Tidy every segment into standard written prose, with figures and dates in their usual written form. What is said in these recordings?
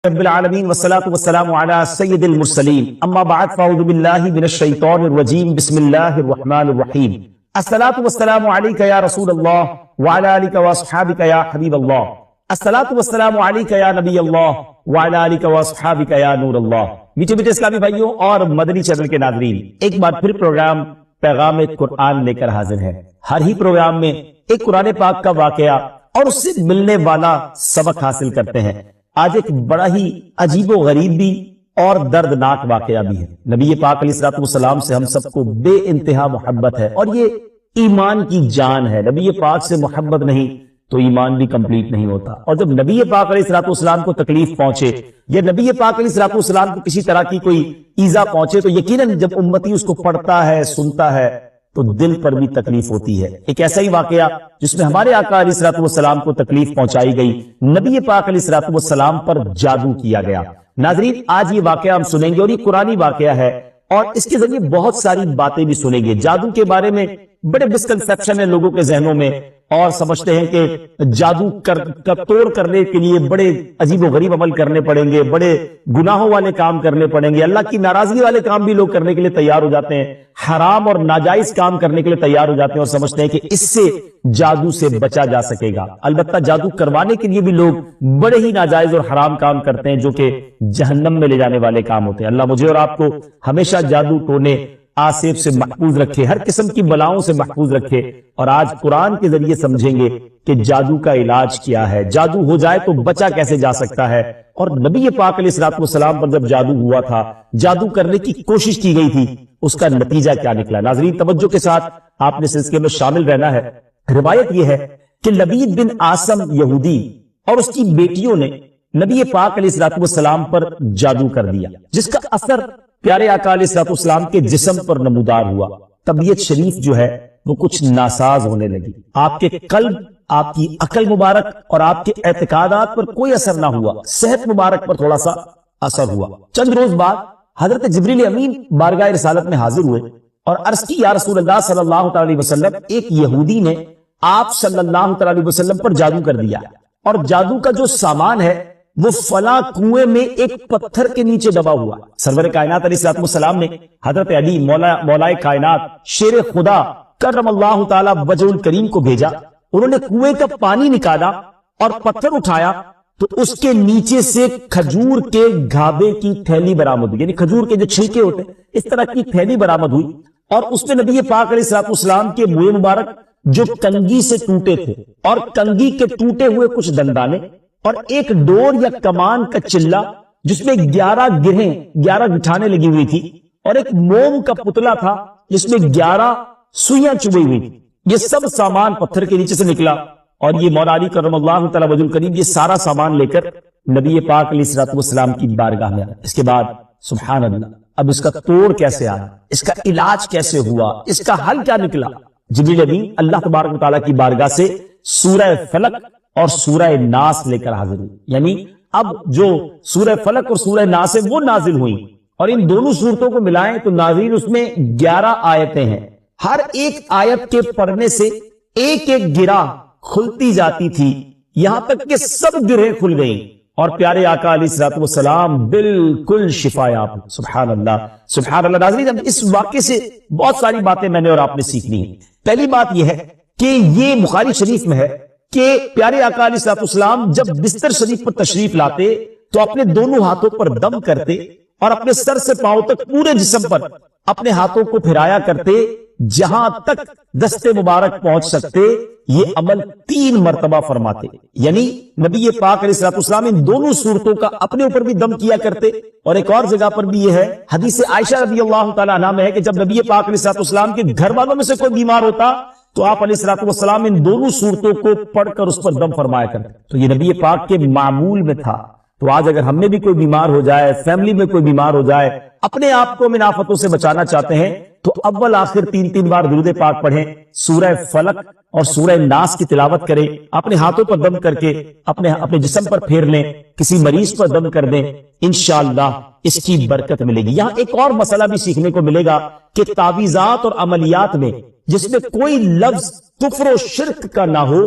رب العالمین والصلاة والسلام علی سید المرسلین اما بعد فاعوذ باللہ من الشیطان الرجیم بسم اللہ الرحمن الرحیم الصلاة والسلام علیک یا رسول اللہ وعلی آلک واصحابک یا حبیب اللہ الصلاة والسلام علیک یا نبی اللہ وعلی آلک واصحابک یا نور اللہ۔ میٹھے میٹھے اسلامی بھائیوں اور مدنی چینل کے ناظرین، ایک بار پھر پروگرام پیغام قرآن لے کر حاضر ہے۔ ہر ہی پروگرام میں ایک قرآن پاک کا واقعہ اور اس سے ملنے والا سبق حاصل کرتے ہیں۔ آج ایک بڑا ہی عجیب و غریب بھی اور دردناک واقعہ بھی ہے۔ نبی پاک علیہ الصلوۃ والسلام سے ہم سب کو بے انتہا محبت ہے اور یہ ایمان کی جان ہے۔ نبی پاک سے محبت نہیں تو ایمان بھی کمپلیٹ نہیں ہوتا، اور جب نبی پاک علیہ الصلوۃ والسلام کو تکلیف پہنچے یا نبی پاک علیہ الصلوۃ والسلام کو کسی طرح کی کوئی ایذا پہنچے تو یقیناً جب امتی اس کو پڑھتا ہے، سنتا ہے تو دل پر بھی تکلیف ہوتی ہے۔ ایک ایسا ہی واقعہ جس میں ہمارے آقا علیہ الصلوۃ والسلام کو تکلیف پہنچائی گئی، نبی پاک علیہ الصلوۃ والسلام پر جادو کیا گیا۔ ناظرین، آج یہ واقعہ ہم سنیں گے اور یہ قرآنی واقعہ ہے اور اس کے ذریعے بہت ساری باتیں بھی سنیں گے۔ جادو کے بارے میں بڑے مسکنسپشن ہیں لوگوں کے ذہنوں میں، اور سمجھتے ہیں کہ جادو کا توڑ کرنے کے لیے بڑے عجیب و غریب عمل کرنے پڑیں گے، بڑے گناہوں والے کام کرنے پڑیں گے، اللہ کی ناراضگی والے کام بھی لوگ کرنے کے لیے تیار ہو جاتے ہیں، حرام اور ناجائز کام کرنے کے لیے تیار ہو جاتے ہیں اور سمجھتے ہیں کہ اس سے جادو سے بچا جا سکے گا۔ البتہ جادو کروانے کے لیے بھی لوگ بڑے ہی ناجائز اور حرام کام کرتے ہیں جو کہ جہنم میں لے جانے والے کام ہوتے ہیں۔ اللہ مجھے اور آپ کو ہمیشہ جادو ٹونے آصف سے محفوظ رکھے، ہر قسم کی بلاؤں سے محفوظ رکھے، اور آج قرآن کے ذریعے سمجھیں گے کہ جادو کا علاج کیا ہے، جادو ہو جائے تو بچا کیسے جا سکتا ہے، اور نبی پاک علیہ الصلوۃ والسلام پر جب جادو ہوا تھا، جادو کرنے کی کوشش کی گئی تھی، اس کا نتیجہ کیا نکلا۔ ناظرین، توجہ کے ساتھ آپ نے سلسلے میں شامل رہنا ہے۔ روایت یہ ہے کہ لبید بن عاصم یہودی اور اس کی بیٹیوں نے نبی پاک علیہ الصلوۃ والسلام پر جادو کر دیا، جس کا اثر پیارے آقا علیہ الصلوۃ والسلام کے جسم پر نمودار ہوا۔ طبیعت شریف جو ہے وہ کچھ ناساز ہونے لگی، آپ کے قلب، آپ کی عقل مبارک اور آپ کے اعتقادات پر کوئی اثر نہ ہوا، صحت مبارک پر تھوڑا سا اثر ہوا۔ چند روز بعد حضرت جبریل امین بارگاہ رسالت میں حاضر ہوئے اور عرض کی، یا رسول اللہ صلی اللہ تعالی علیہ وسلم، ایک یہودی نے آپ صلی اللہ تعالی علیہ وسلم پر جادو کر دیا، اور جادو کا جو سامان ہے وہ فلاں کنویں میں ایک پتھر کے نیچے دبا ہوا۔ سرور کائنات علیہ الصلوۃ والسلام نے حضرت علی مولائے کائنات شیر خدا کرم اللہ تعالی وجہ الکریم کو بھیجا، انہوں نے کنویں کا پانی نکالا اور پتھر اٹھایا تو اس کے نیچے سے کھجور کے گھابے کی تھیلی برآمد ہوئی، یعنی کھجور کے جو چھلکے ہوتے ہیں اس طرح کی تھیلی برآمد ہوئی، اور اس میں نبی پاک علیہ الصلوۃ والسلام کے منہ مبارک جو کنگھی سے ٹوٹے تھے اور کنگھی کے ٹوٹے ہوئے کچھ دندانے اور ایک ڈور یا کمان کا چلہ جس میں 11 گٹھانے لگی ہوئی تھی، اور ایک موم کا پتلا تھا جس میں 11 سوئیاں چبھی ہوئی تھی، یہ سب سامان پتھر کے نیچے سے نکلا، اور یہ مولا علی کرم اللہ تعالی وجہ الکریم یہ سارا سامان لے کر نبی پاک علیہ الصلوۃ والسلام کی بارگاہ میں آیا۔ اس کے بعد سبحان اللہ، اب اس کا توڑ کیسے آیا، اس کا علاج کیسے ہوا، اس کا حل کیا نکلا؟ جبریل امین اللہ تبارک و تعالیٰ کی بارگاہ سے سورہ فلق اور سورہ ناس لے کر حاضر ہوئی، یعنی اب جو سورہ فلق اور سورہ ناس ہے وہ نازل ہوئی، اور ان دونوں صورتوں کو ملائیں تو ناظرین اس میں 11 آیتیں ہیں، ہر ایک آیت کے پڑھنے سے ایک ایک گرہ کھلتی جاتی تھی، یہاں تک کہ سب گرہیں کھل گئیں اور پیارے آقا علیہ الصلوۃ والسلام بالکل شفا یاب۔ سبحان اللہ سبحان اللہ۔ ناظرین، اب اس واقعے سے بہت ساری باتیں میں نے اور آپ نے سیکھنی ہیں۔ پہلی بات یہ ہے کہ یہ بخاری شریف میں ہے کہ پیارے آقا علیہ الصلوۃ والسلام جب بستر شریف پر تشریف لاتے تو اپنے دونوں ہاتھوں پر دم کرتے اور اپنے سر سے پاؤں تک پورے جسم پر اپنے ہاتھوں کو پھرایا کرتے، جہاں تک دستے مبارک پہنچ سکتے یہ عمل 3 مرتبہ فرماتے، یعنی نبی پاک علیہ الصلوۃ والسلام ان دونوں صورتوں کا اپنے اوپر بھی دم کیا کرتے۔ اور ایک اور جگہ پر بھی یہ ہے، حدیث عائشہ رضی اللہ تعالی عنہا میں ہے کہ جب نبی پاک علیہ الصلوۃ والسلام کے گھر والوں میں سے کوئی بیمار ہوتا تو آپ علیہ الصلوۃ والسلام ان دونوں صورتوں کو پڑھ کر اس پر دم فرمایا کرتے، تو یہ نبی پاک کے معمول میں تھا۔ تو آج اگر ہم میں بھی کوئی بیمار ہو جائے، فیملی میں کوئی بیمار ہو جائے، اپنے آپ کو من آفتوں سے بچانا چاہتے ہیں تو اول آخر 3 بار درود پاک پڑھیں، سورہ فلق اور سورہ ناس کی تلاوت کریں، اپنے ہاتھوں پر دم کر کے اپنے جسم پر پھیر لیں، کسی مریض پر دم کر دیں، انشاءاللہ اس کی برکت ملے گی۔ یہاں ایک اور مسئلہ بھی سیکھنے کو ملے گا کہ تعویذات اور عملیات میں جس میں کوئی لفظ کفر و شرک کا نہ ہو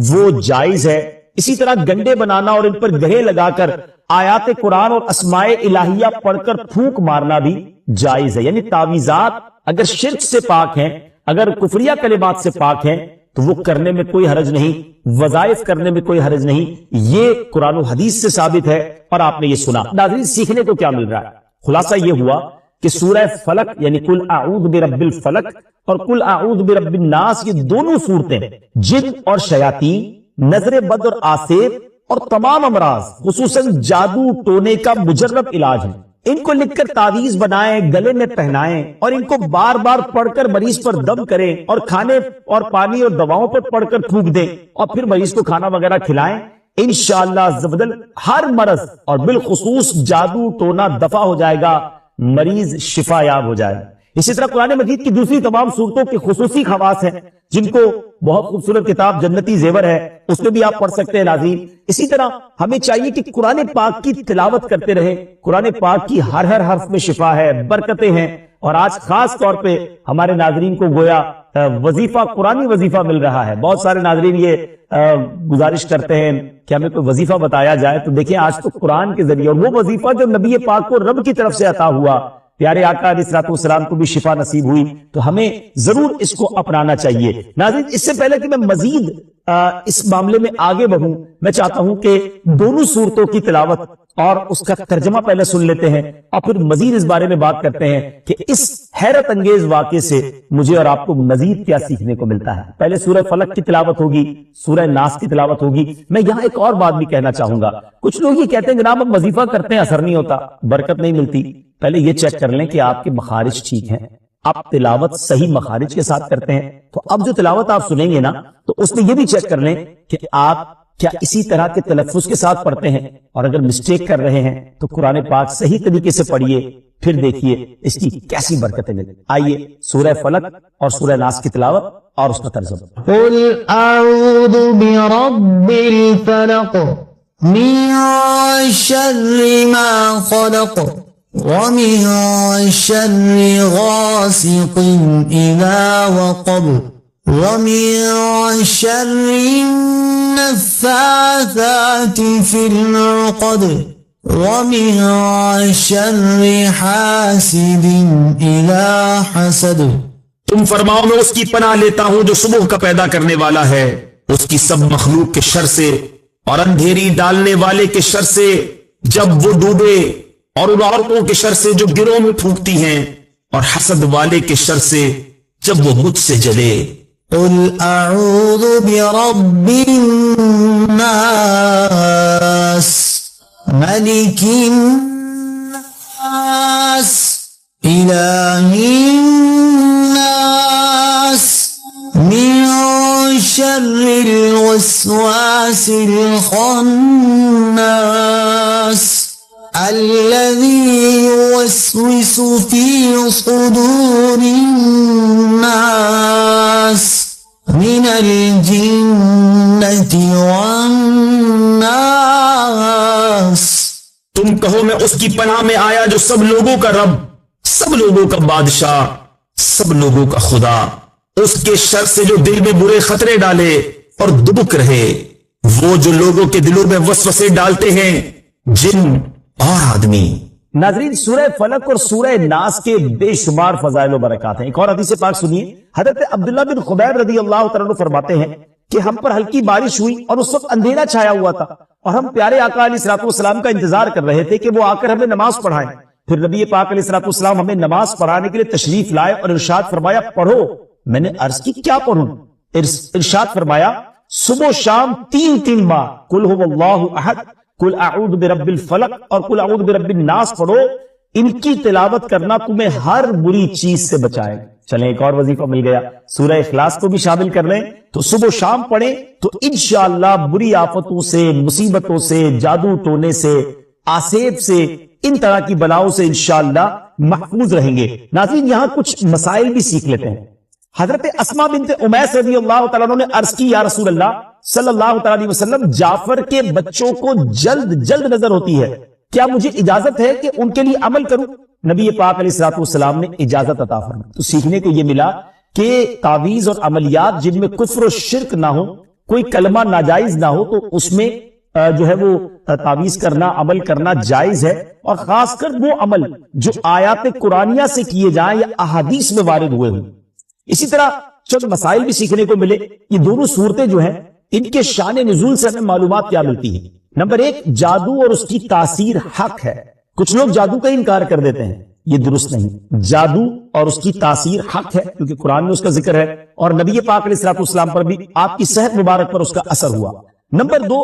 وہ جائز ہے۔ اسی طرح گنڈے بنانا اور ان پر گرے لگا کر آیات قرآن اور اسماء الہیہ پڑھ کر پھونک مارنا بھی جائز ہے. یعنی تعویذات اگر شرک سے پاک ہیں، اگر کفریہ کلمات سے پاک ہیں تو وہ کرنے میں کوئی حرج نہیں، وظائف کرنے میں کوئی حرج نہیں. یہ قرآن و حدیث سے ثابت ہے اور آپ نے یہ سنا. ناظرین، سیکھنے کو کیا مل رہا ہے؟ خلاصہ یہ ہوا کہ سورہ فلق یعنی قل اعوذ برب الفلق اور قل اعوذ برب الناس، یہ دونوں صورتیں جن اور شیاطین، نظر بد اور آسیب اور تمام امراض، خصوصاً جادو ٹونے کا مجرب علاج ہے. ان کو لکھ کر تعویذ بنائیں، گلے میں پہنائیں اور ان کو بار بار پڑھ کر مریض پر دم کریں اور کھانے اور پانی اور دواؤں پر پڑھ کر پھونک دیں اور پھر مریض کو کھانا وغیرہ کھلائیں. انشاءاللہ عز و جل ہر مرض اور بالخصوص جادو ٹونا دفع ہو جائے گا، مریض شفا یاب ہو جائے گا. اسی طرح قرآن مجید کی دوسری تمام صورتوں کے خصوصی خواص ہیں جن کو بہت خوبصورت کتاب جنتی زیور ہے، اس میں بھی آپ پڑھ سکتے ہیں ناظرین. اسی طرح ہمیں چاہیے کہ قرآن پاک کی تلاوت کرتے رہیں. قرآن پاک کی ہر حرف میں شفا ہے، برکتیں ہیں. اور آج خاص طور پہ ہمارے ناظرین کو گویا وظیفہ، قرآنی وظیفہ مل رہا ہے. بہت سارے ناظرین یہ گزارش کرتے ہیں کہ ہمیں کوئی وظیفہ بتایا جائے. تو دیکھیں آج تو قرآن کے ذریعے، اور وہ وظیفہ جو نبی پاک کو رب کی طرف سے عطا ہوا، پیارے آقا علیہ الصلوۃ والسلام کو بھی شفا نصیب ہوئی، تو ہمیں ضرور اس کو اپنانا چاہیے. ناظرین، اس سے پہلے کہ میں مزید اس معاملے میں آگے بڑھوں، میں چاہتا ہوں کہ دونوں صورتوں کی تلاوت اور اس کا ترجمہ پہلے سن لیتے ہیں اور پھر مزید اس بارے میں بات کرتے ہیں کہ اس حیرت انگیز واقعے سے مجھے اور آپ کو مزید کیا سیکھنے کو ملتا ہے. پہلے سورہ فلق کی تلاوت ہوگی، سورہ ناس کی تلاوت ہوگی. میں یہاں ایک اور بات بھی کہنا چاہوں گا. کچھ لوگ یہ کہتے ہیں جناب ہم وظیفہ کرتے ہیں، اثر نہیں ہوتا، برکت نہیں ملتی. پہلے یہ چیک کر لیں کہ آپ کے مخارج ٹھیک ہیں، آپ تلاوت صحیح مخارج کے ساتھ کرتے ہیں. تو اب جو تلاوت آپ سنیں گے نا، تو اس میں یہ بھی چیک کر لیں کہ آپ کیا اسی طرح کے تلفظ کے ساتھ پڑھتے ہیں، اور اگر مسٹیک کر رہے ہیں تو قرآن پاک صحیح طریقے سے پڑھیے، پھر دیکھیے اس کی کیسی برکتیں ملیں. آئیے سورہ فلق اور سورہ ناس کی تلاوت اور اس کا ترجمہ. قل اعوذ برب الفلق من شر ما خلق ومن شر غاسق اذا وقب ومن شر النفاثات في العقد ومن شر حاسد اذا حسد. تم فرماؤ میں اس کی پناہ لیتا ہوں جو صبح کا پیدا کرنے والا ہے، اس کی سب مخلوق کے شر سے، اور اندھیری ڈالنے والے کے شر سے جب وہ ڈوبے، اور ان عورتوں کے شر سے جو گروہ میں پھونکتی ہیں، اور حسد والے کے شر سے جب وہ مجھ سے جلے. قل اعوذ برب الناس ملک الناس الہ الناس من شر الوسواس الخناس الذي يوسوس في صدور الناس من الجنة والناس. تم کہو میں اس کی پناہ میں آیا جو سب لوگوں کا رب، سب لوگوں کا بادشاہ، سب لوگوں کا خدا، اس کے شر سے جو دل میں برے خطرے ڈالے اور دبک رہے، وہ جو لوگوں کے دلوں میں وسوسے ڈالتے ہیں، جن اور آدمی. ناظرین، سورہ فلق اور سورہ ناس کے بے شمار فضائل و برکات ہیں. ایک اور حدیث پاک سنیے. حضرت عبداللہ بن خبیب رضی اللہ تعالیٰ عنہ فرماتے ہیں کہ ہم پر ہلکی بارش ہوئی اور اس وقت اندھیرا چھایا ہوا تھا، اور ہم پیارے آقا علیہ الصلوۃ والسلام کا انتظار کر رہے تھے کہ وہ آ کر ہمیں نماز پڑھائیں. پھر نبی پاک علیہ الصلوۃ والسلام ہمیں نماز پڑھانے کے لیے تشریف لائے اور ارشاد فرمایا پڑھو. میں نے عرض کی کیا پڑھوں؟ ارشاد فرمایا صبح و شام 3 بار قل هو اللہ احد، قل اعوذ برب الفلق اور قل اعوذ برب الناس پڑھو. ان کی تلاوت کرنا تمہیں ہر بری چیز سے بچائے. چلیں ایک اور وظیفہ مل گیا، سورہ اخلاص کو بھی شامل کر لیں. تو صبح و شام پڑھیں تو انشاءاللہ بری آفتوں سے، مصیبتوں سے، جادو ٹونے سے، آسیب سے، ان طرح کی بلاؤں سے انشاءاللہ محفوظ رہیں گے. ناظرین، یہاں کچھ مسائل بھی سیکھ لیتے ہیں. حضرت اسماء بنت امیس رضی اللہ تعالیٰ عنہ نے عرض کی یا رسول اللہ صلی اللہ تعالیٰ علیہ وسلم، جعفر کے بچوں کو جلد نظر ہوتی ہے، کیا مجھے اجازت ہے کہ ان کے لیے عمل کروں؟ نبی پاک علیہ الصلوۃ والسلام نے اجازت عطا فرمائی. تو سیکھنے کو یہ ملا کہ تعویذ اور عملیات جن میں کفر و شرک نہ ہو، کوئی کلمہ ناجائز نہ ہو، تو اس میں جو ہے وہ تعویذ کرنا، عمل کرنا جائز ہے، اور خاص کر وہ عمل جو آیات قرآنیہ سے کیے جائیں یا احادیث میں وارد ہوئے ہوں۔ اسی طرح چند مسائل بھی سیکھنے کو ملے۔ یہ دونوں صورتیں جو ہیں ان کے شان نزول سے ہمیں معلومات کیا ملتی ہیں۔ نمبر ایک، جادو اور اس کی تاثیر حق ہے۔ کچھ لوگ جادو کا انکار کر دیتے ہیں، یہ درست نہیں۔ جادو اور اس کی تاثیر حق ہے، کیونکہ قرآن میں اس کا ذکر ہے، اور نبی پاک علیہ الصلوۃ والسلام پر بھی آپ کی صحت مبارک پر اس کا اثر ہوا۔ نمبر دو،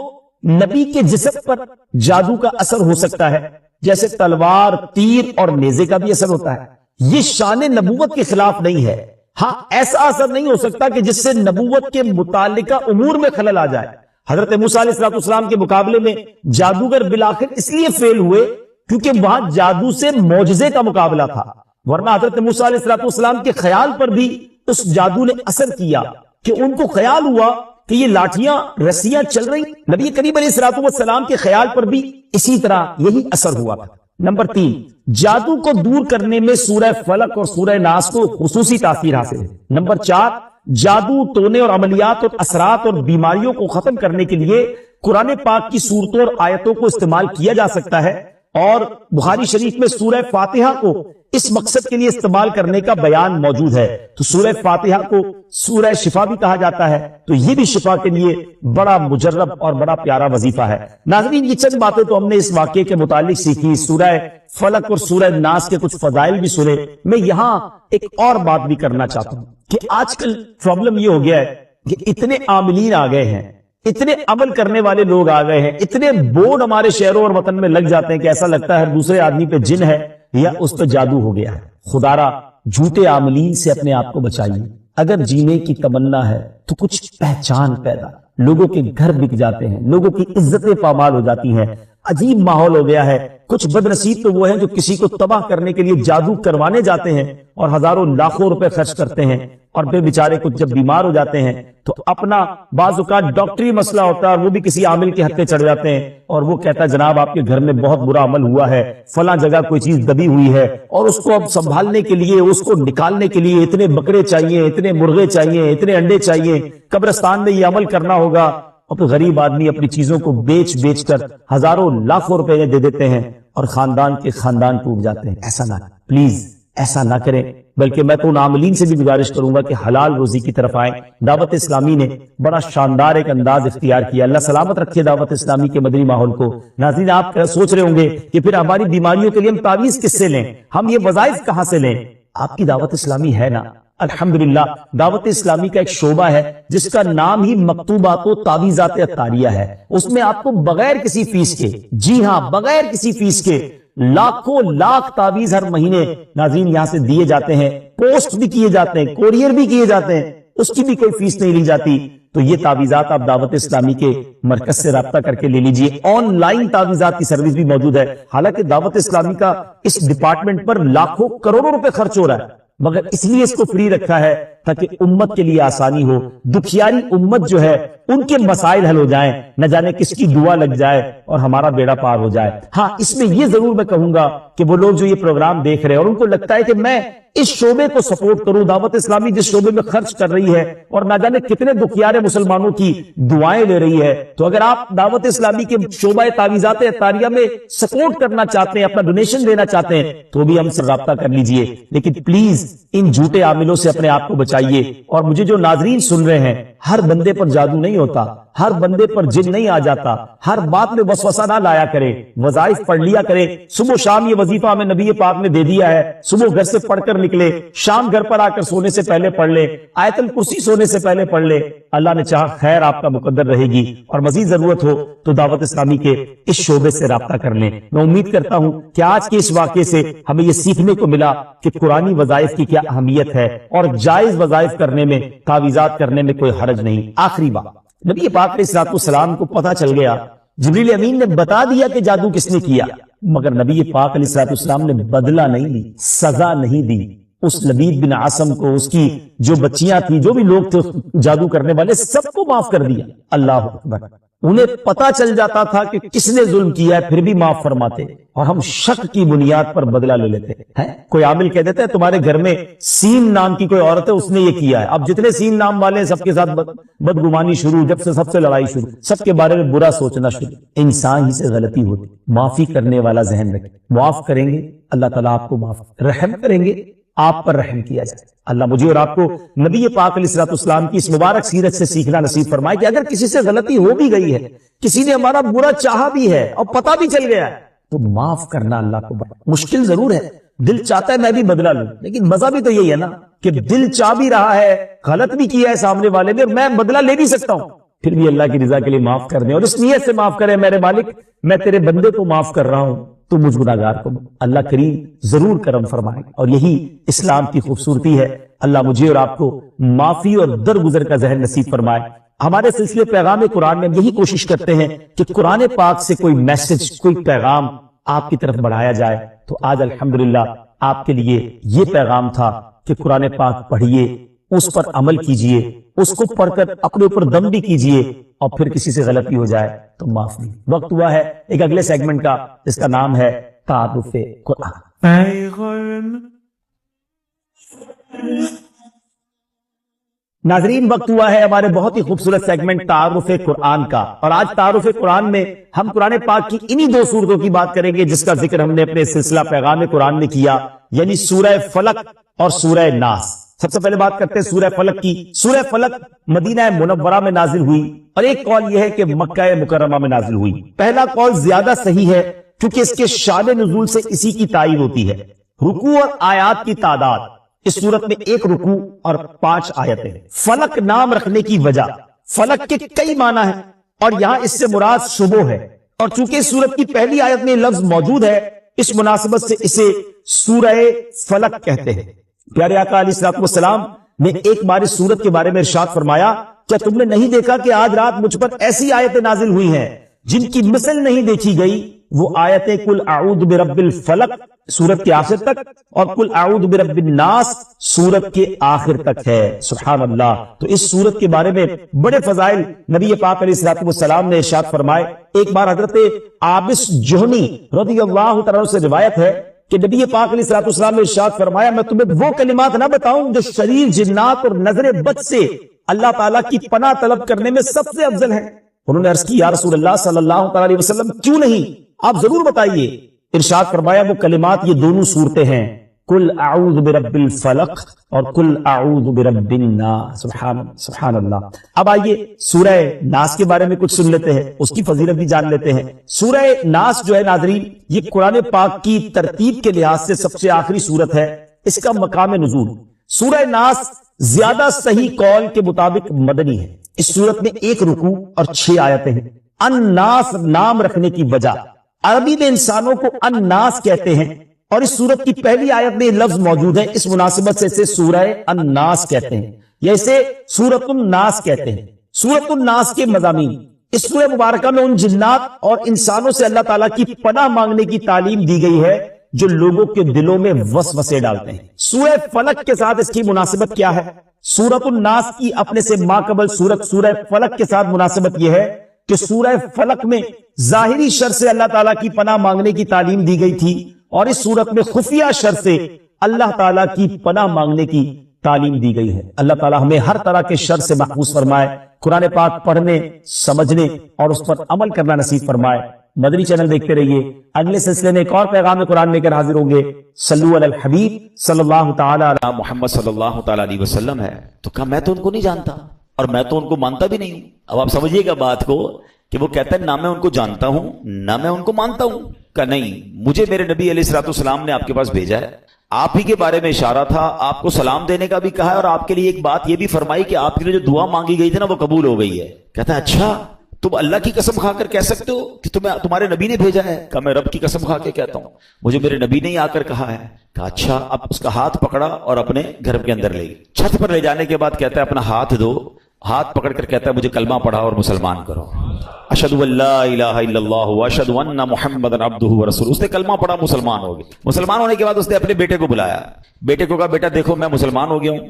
نبی کے جسم پر جادو کا اثر ہو سکتا ہے، جیسے تلوار، تیر اور نیزے کا بھی اثر ہوتا ہے۔ یہ شان نبوت کے خلاف نہیں ہے۔ ہاں، ایسا اثر نہیں ہو سکتا کہ جس سے نبوت کے متعلقہ امور میں خلل آ جائے۔ حضرت موسیٰ علیہ الصلوۃ والسلام کے مقابلے میں جادوگر بالآخر اس لیے فیل ہوئے کیونکہ وہاں جادو سے معجزے کا مقابلہ تھا، ورنہ حضرت موسیٰ علیہ الصلوۃ والسلام کے خیال پر بھی اس جادو نے اثر کیا کہ ان کو خیال ہوا کہ یہ لاٹھیاں، رسیاں چل رہی۔ نبی کریم علیہ الصلوۃ والسلام کے خیال پر بھی اسی طرح یہی اثر ہوا تھا۔ نمبر تین، جادو کو دور کرنے میں سورہ فلق اور سورہ ناس کو خصوصی تاثیر حاصل ہے۔ نمبر چار، جادو، ٹونے اور عملیات اور اثرات اور بیماریوں کو ختم کرنے کے لیے قرآن پاک کی صورتوں اور آیتوں کو استعمال کیا جا سکتا ہے، اور بخاری شریف میں سورہ فاتحہ کو اس مقصد کے لیے استعمال کرنے کا بیان موجود ہے۔ تو سورہ فاتحہ کو سورہ شفا بھی کہا جاتا ہے، تو یہ بھی شفا کے لیے بڑا مجرب اور بڑا پیارا وظیفہ ہے۔ ناظرین، یہ چند باتیں تو ہم نے اس واقعے کے متعلق سیکھی، سورہ فلق اور سورہ ناس کے کچھ فضائل بھی سنے۔ میں یہاں ایک اور بات بھی کرنا چاہتا ہوں کہ آج کل پرابلم یہ ہو گیا ہے کہ اتنے عاملین آ گئے ہیں، اتنے عمل کرنے والے لوگ آ گئے ہیں، اتنے بورڈ ہمارے شہروں اور وطن میں لگ جاتے ہیں کہ ایسا لگتا ہے ہر دوسرے آدمی پہ جن ہے یا اس پہ جادو ہو گیا ہے۔ خدارا جھوٹے عاملین سے اپنے آپ کو بچائیے۔ اگر جینے کی تمنا ہے تو کچھ پہچان پیدا، لوگوں کے گھر بک جاتے ہیں، لوگوں کی عزتیں پامال ہو جاتی ہیں، عجیب ماحول ہو گیا ہے۔ کچھ بد نصیب تو وہ ہیں جو کسی کو تباہ کرنے کے لیے جادو کروانے جاتے ہیں اور ہزاروں لاکھوں روپے خرچ کرتے ہیں، اور پھر بیچارے کچھ جب بیمار ہو جاتے ہیں تو اپنا بعض اوقات ڈاکٹری مسئلہ ہوتا ہے اور وہ بھی کسی عامل کے حق پہ چڑھ جاتے ہیں، اور وہ کہتا ہے جناب آپ کے گھر میں بہت برا عمل ہوا ہے، فلاں جگہ کوئی چیز دبی ہوئی ہے، اور اس کو اب سنبھالنے کے لیے، اس کو نکالنے کے لیے اتنے بکرے چاہیے، اتنے مرغے چاہیے، اتنے انڈے چاہیے، قبرستان میں یہ عمل کرنا ہوگا، اور پھر غریب آدمی اپنی چیزوں کو بیچ بیچ کر ہزاروں لاکھوں روپے دے دیتے ہیں اور خاندان کے خاندان ٹوٹ جاتے ہیں۔ ایسا نہ، پلیز ایسا نہ کریں، بلکہ میں تو ان عاملین سے بھی گزارش کروں گا کہ حلال روزی کی طرف آئیں۔ دعوت اسلامی نے بڑا شاندار ایک انداز اختیار کیا، اللہ سلامت رکھے دعوت اسلامی کے مدنی ماحول کو۔ ناظرین، آپ سوچ رہے ہوں گے کہ پھر ہماری بیماریوں کے لیے ہم تعویذ کس سے لیں، ہم یہ وظائف کہاں سے لیں؟ آپ کی دعوت اسلامی ہے نا، الحمدللہ دعوت اسلامی کا ایک شعبہ ہے جس کا نام ہی مکتوبات و تعویذات عطاریہ ہے۔ اس میں آپ کو بغیر کسی فیس کے، جی ہاں بغیر کسی فیس کے، لاکھوں لاکھ تعویذ ہر مہینے ناظرین یہاں سے دیے جاتے ہیں، پوسٹ بھی کیے جاتے ہیں، کوریئر بھی کیے جاتے ہیں، اس کی بھی کوئی فیس نہیں لی جاتی۔ تو یہ تعویذات آپ دعوت اسلامی کے مرکز سے رابطہ کر کے لے لیجئے۔ آن لائن تعویذات کی سروس بھی موجود ہے، حالانکہ دعوت اسلامی کا اس ڈپارٹمنٹ پر لاکھوں کروڑوں روپے خرچ ہو رہا ہے، مگر اس لیے اس کو فری رکھا ہے تاکہ امت کے لیے آسانی ہو، دکھیاری امت جو ہے ان کے مسائل حل ہو جائیں، نہ جانے کس کی دعا لگ جائے اور ہمارا بیڑا پار ہو جائے۔ ہاں، اس میں یہ ضرور میں کہوں گا کہ وہ لوگ جو یہ پروگرام دیکھ رہے ہیں اور ان کو لگتا ہے کہ میں اس شعبے کو سپورٹ کروں، دعوت اسلامی جس شعبے میں خرچ کر رہی ہے اور نہ جانے کتنے دکھیارے مسلمانوں کی دعائیں لے رہی ہے، تو اگر آپ دعوت اسلامی کے شعبہ تعویذات عطاریہ میں سپورٹ کرنا چاہتے ہیں، اپنا ڈونیشن دینا چاہتے ہیں، تو بھی ہم سے رابطہ کر لیجئے۔ لیکن پلیز ان جھوٹے عاملوں سے اپنے آپ کو بچائیے۔ اور مجھے جو ناظرین سن رہے ہیں، ہر بندے پر جادو نہیں ہوتا، ہر بندے پر جن نہیں آ جاتا، ہر بات میں وسوسہ نہ لایا کرے، وظائف پڑھ لیا کرے۔ صبح شام یہ وظیفہ ہمیں نبی پاک نے دے دیا ہے، صبح گھر سے پڑھ کر نکلے، شام گھر پر آ کر سونے سے پہلے پڑھ لے، آیت الکرسی سونے سے پہلے پڑھ لے، اللہ نے چاہا خیر آپ کا مقدر رہے گی۔ اور مزید ضرورت ہو تو دعوت اسلامی کے اس شعبے سے رابطہ کر لیں۔ میں امید کرتا ہوں کہ آج کے اس واقعے سے ہمیں یہ سیکھنے کو ملا کہ قرآنی وظائف کی کیا اہمیت ہے، اور جائز وظائف کرنے میں، تعویذات کرنے میں کوئی حرج نہیں۔ آخری بات، نبی پاک علیہ الصلوۃ والسلام کو پتہ چل گیا، جبریل امین نے بتا دیا کہ جادو کس نے کیا، مگر نبی پاک علیہ الصلوۃ والسلام نے بدلہ نہیں لی، سزا نہیں دی۔ اس لبید بن عاصم کو، اس کی جو بچیاں تھیں، جو بھی لوگ تھے جادو کرنے والے، سب کو معاف کر دیا۔ اللہ اکبر۔ انہیں پتا چل جاتا تھا کہ کس نے ظلم کیا ہے پھر بھی معاف فرماتے، اور ہم شک کی بنیاد پر بدلہ لے لیتے ہیں۔ کوئی عامل کہہ دیتا ہے تمہارے گھر میں سین نام کی کوئی عورت ہے، اس نے یہ کیا ہے، اب جتنے سین نام والے ہیں سب کے ساتھ بدگمانی شروع، جب سے سب سے لڑائی شروع، سب کے بارے میں برا سوچنا شروع۔ انسان ہی سے غلطی ہوتی، معافی کرنے والا ذہن رکھے، معاف کریں گے اللہ تعالیٰ آپ کو معاف، رحم کریں گے آپ پر رحم کیا جائے۔ اللہ مجھے اور آپ کو نبی پاک علیہ الصلوۃ والسلام کی اس مبارک سیرت سے سیکھنا نصیب فرمائے کہ اگر کسی سے غلطی ہو بھی گئی ہے، کسی نے ہمارا برا چاہا بھی ہے اور پتہ بھی چل گیا ہے، تو معاف کرنا اللہ کو بڑا مشکل ضرور ہے۔ دل چاہتا ہے میں بھی بدلہ لوں، لیکن مزہ بھی تو یہی ہے نا کہ دل چاہ بھی رہا ہے، غلط بھی کیا ہے سامنے والے نے، اور میں بدلہ لے بھی سکتا ہوں، پھر بھی اللہ کی رضا کے لیے معاف کر دیں اور اس نیت سے معاف کریں، میرے مالک میں تیرے بندے کو معاف کر رہا ہوں، تو مجھ گناہگار کو اللہ کریم ضرور کرم فرمائے۔ اور یہی اسلام کی خوبصورتی ہے۔ اللہ مجھے اور آپ کو معافی اور درگزر کا ذہن نصیب فرمائے۔ ہمارے سلسلے پیغام قرآن میں یہی کوشش کرتے ہیں کہ قرآن پاک سے کوئی میسج، کوئی پیغام آپ کی طرف بڑھایا جائے، تو آج الحمدللہ آپ کے لیے یہ پیغام تھا کہ قرآن پاک پڑھیے، اس پر عمل کیجئے، اس کو پڑھ کر اپنے اوپر دم بھی کیجئے، اور پھر کسی سے غلطی ہو جائے تو معاف نہیں۔ وقت ہوا ہے ایک اگلے سیگمنٹ کا، جس کا نام ہے تعارف قرآن۔ ناظرین، وقت ہوا ہے ہمارے بہت ہی خوبصورت سیگمنٹ تعارف قرآن کا، اور آج تعارف قرآن میں ہم قرآن پاک کی انہی دو سورتوں کی بات کریں گے جس کا ذکر ہم نے اپنے سلسلہ پیغام قرآن میں کیا، یعنی سورہ فلق اور سورہ ناس۔ سب سے پہلے بات کرتے ہیں سورہ فلق کی۔ سورہ فلق مدینہ منورہ میں نازل ہوئی، اور ایک قول یہ ہے کہ مکہ مکرمہ میں نازل ہوئی۔ پہلا قول زیادہ صحیح ہے کیونکہ اس کے شان نزول سے اسی کی تائید ہوتی ہے۔ رکوع اور آیات کی تعداد، اس صورت میں 1 رکوع اور 5 آیتیں۔ فلق نام رکھنے کی وجہ، فلق کے کئی معنی ہیں اور یہاں اس سے مراد صبح ہے، اور چونکہ اس صورت کی پہلی آیت میں لفظ موجود ہے، اس مناسبت سے اسے سورہ فلق کہتے ہیں۔ پیارے آقا علیہ الصلوۃ والسلام نے ایک بار اس سورت کے بارے میں ارشاد فرمایا، کیا تم نے نہیں دیکھا کہ آج رات مجھ پر ایسی آیتیں نازل ہوئی ہیں جن کی مثل نہیں دیکھی گئی؟ وہ آیتیں قل اعوذ برب الفلق سورت کے آخر تک اور قل اعوذ برب الناس سورت کے آخر تک ہے۔ سبحان اللہ۔ تو اس سورت کے بارے میں بڑے فضائل نبی پاک علیہ الصلوۃ والسلام نے ارشاد فرمائے۔ ایک بار حضرت عابس جوہنی رضی اللہ تعالیٰ سے روایت ہے کہ نبی پاک علیہ الصلوۃ والسلام نے ارشاد فرمایا، میں تمہیں وہ کلمات نہ بتاؤں جو شریر جنات اور نظر بد سے اللہ تعالیٰ کی پناہ طلب کرنے میں سب سے افضل ہے۔ انہوں نے عرض کی یا رسول اللہ صلی اللہ تعالیٰ علیہ وسلم کیوں نہیں، آپ ضرور بتائیے۔ ارشاد فرمایا وہ کلمات یہ دونوں صورتیں ہیں، قل اعوذ برب الفلق اور قل اعوذ برب الناس۔ سبحان اللہ۔ اب آئیے سورہ ناس کے بارے میں کچھ سن لیتے ہیں، اس کی فضیلت بھی جان لیتے ہیں۔ سورہ ناس جو ہے ناظرین، یہ قرآن پاک کی ترتیب کے لحاظ سے سب سے آخری سورت ہے۔ اس کا مقام نزول، سورہ ناس زیادہ صحیح قول کے مطابق مدنی ہے۔ اس سورت میں 1 رکوع اور 6 آیتیں ہیں۔ الناس نام رکھنے کی وجہ، عربی میں انسانوں کو الناس کہتے ہیں، اور اس سورت کی پہلی آیت میں لفظ موجود ہے، اس مناسبت سے اسے سورہ الناس کہتے ہیں یا اسے سورۃ الناس کہتے ہیں۔ سورۃ الناس کے مضامین، اس سورہ مبارکہ میں ان جنات اور انسانوں سے اللہ تعالیٰ کی پناہ مانگنے کی تعلیم دی گئی ہے جو لوگوں کے دلوں میں وسوسے ڈالتے ہیں۔ سورہ فلق کے ساتھ اس کی مناسبت کیا ہے؟ سورۃ الناس کی اپنے سے ماقبل سورت سورہ فلق کے ساتھ مناسبت یہ ہے کہ سورہ فلق میں ظاہری شر سے اللہ تعالیٰ کی پناہ مانگنے کی تعلیم دی گئی تھی، اور اس صورت میں خفیہ شر سے اللہ تعالیٰ کی پناہ مانگنے کی تعلیم دی گئی ہے۔ اللہ تعالیٰ ہمیں ہر طرح کے شر سے محفوظ فرمائے، قرآن پاک پڑھنے، سمجھنے اور اس پر عمل کرنا نصیب فرمائے۔ مدنی چینل دیکھتے رہیے، اگلے سلسلے میں ایک اور پیغام قرآن لے کر حاضر ہوں گے۔ صلو علی الحبیب صلی اللہ تعالی علی محمد صلی اللہ تعالی علیہ وسلم ہے، تو کہا میں تو ان کو نہیں جانتا اور میں تو ان کو مانتا بھی نہیں ہوں۔ اب آپ سمجھیے گا بات کو کہ وہ کہتا ہے نہ میں ان کو جانتا ہوں نہ میں ان کو مانتا ہوں۔ کہ نہیں، مجھے میرے نبی علیہ الصلوۃ والسلام نے آپ کے پاس بھیجا ہے، آپ ہی کے بارے میں اشارہ تھا، آپ کو سلام دینے کا بھی کہا ہے، اور آپ کے لیے ایک بات یہ بھی فرمائی کہ آپ کے لیے جو دعا مانگی گئی تھی نا وہ قبول ہو گئی ہے۔ کہتا ہے اچھا، تم اللہ کی قسم کھا کر کہہ سکتے ہو کہ تمہارے نبی نے بھیجا ہے؟ کہا میں رب کی قسم کھا کے کہتا ہوں، مجھے میرے نبی نے ہی آ کر کہا ہے۔ کہا اچھا۔ اب اس کا ہاتھ پکڑا اور اپنے گھر کے اندر لے گئی۔ چھت پر لے جانے کے بعد کہتا ہے اپنا ہاتھ دو، ہاتھ پکڑ کر کہتا ہے مجھے کلمہ پڑھا اور مسلمان کرو۔ اشہد ان لا الہ الا اللہ واشہد ان محمد عبدہ ورسولہ۔ اس نے کلمہ پڑھا، مسلمان ہو گیا۔ مسلمان ہونے کے بعد اس نے اپنے بیٹے کو بلایا، بیٹے کو کہا بیٹا دیکھو میں مسلمان ہو گیا ہوں،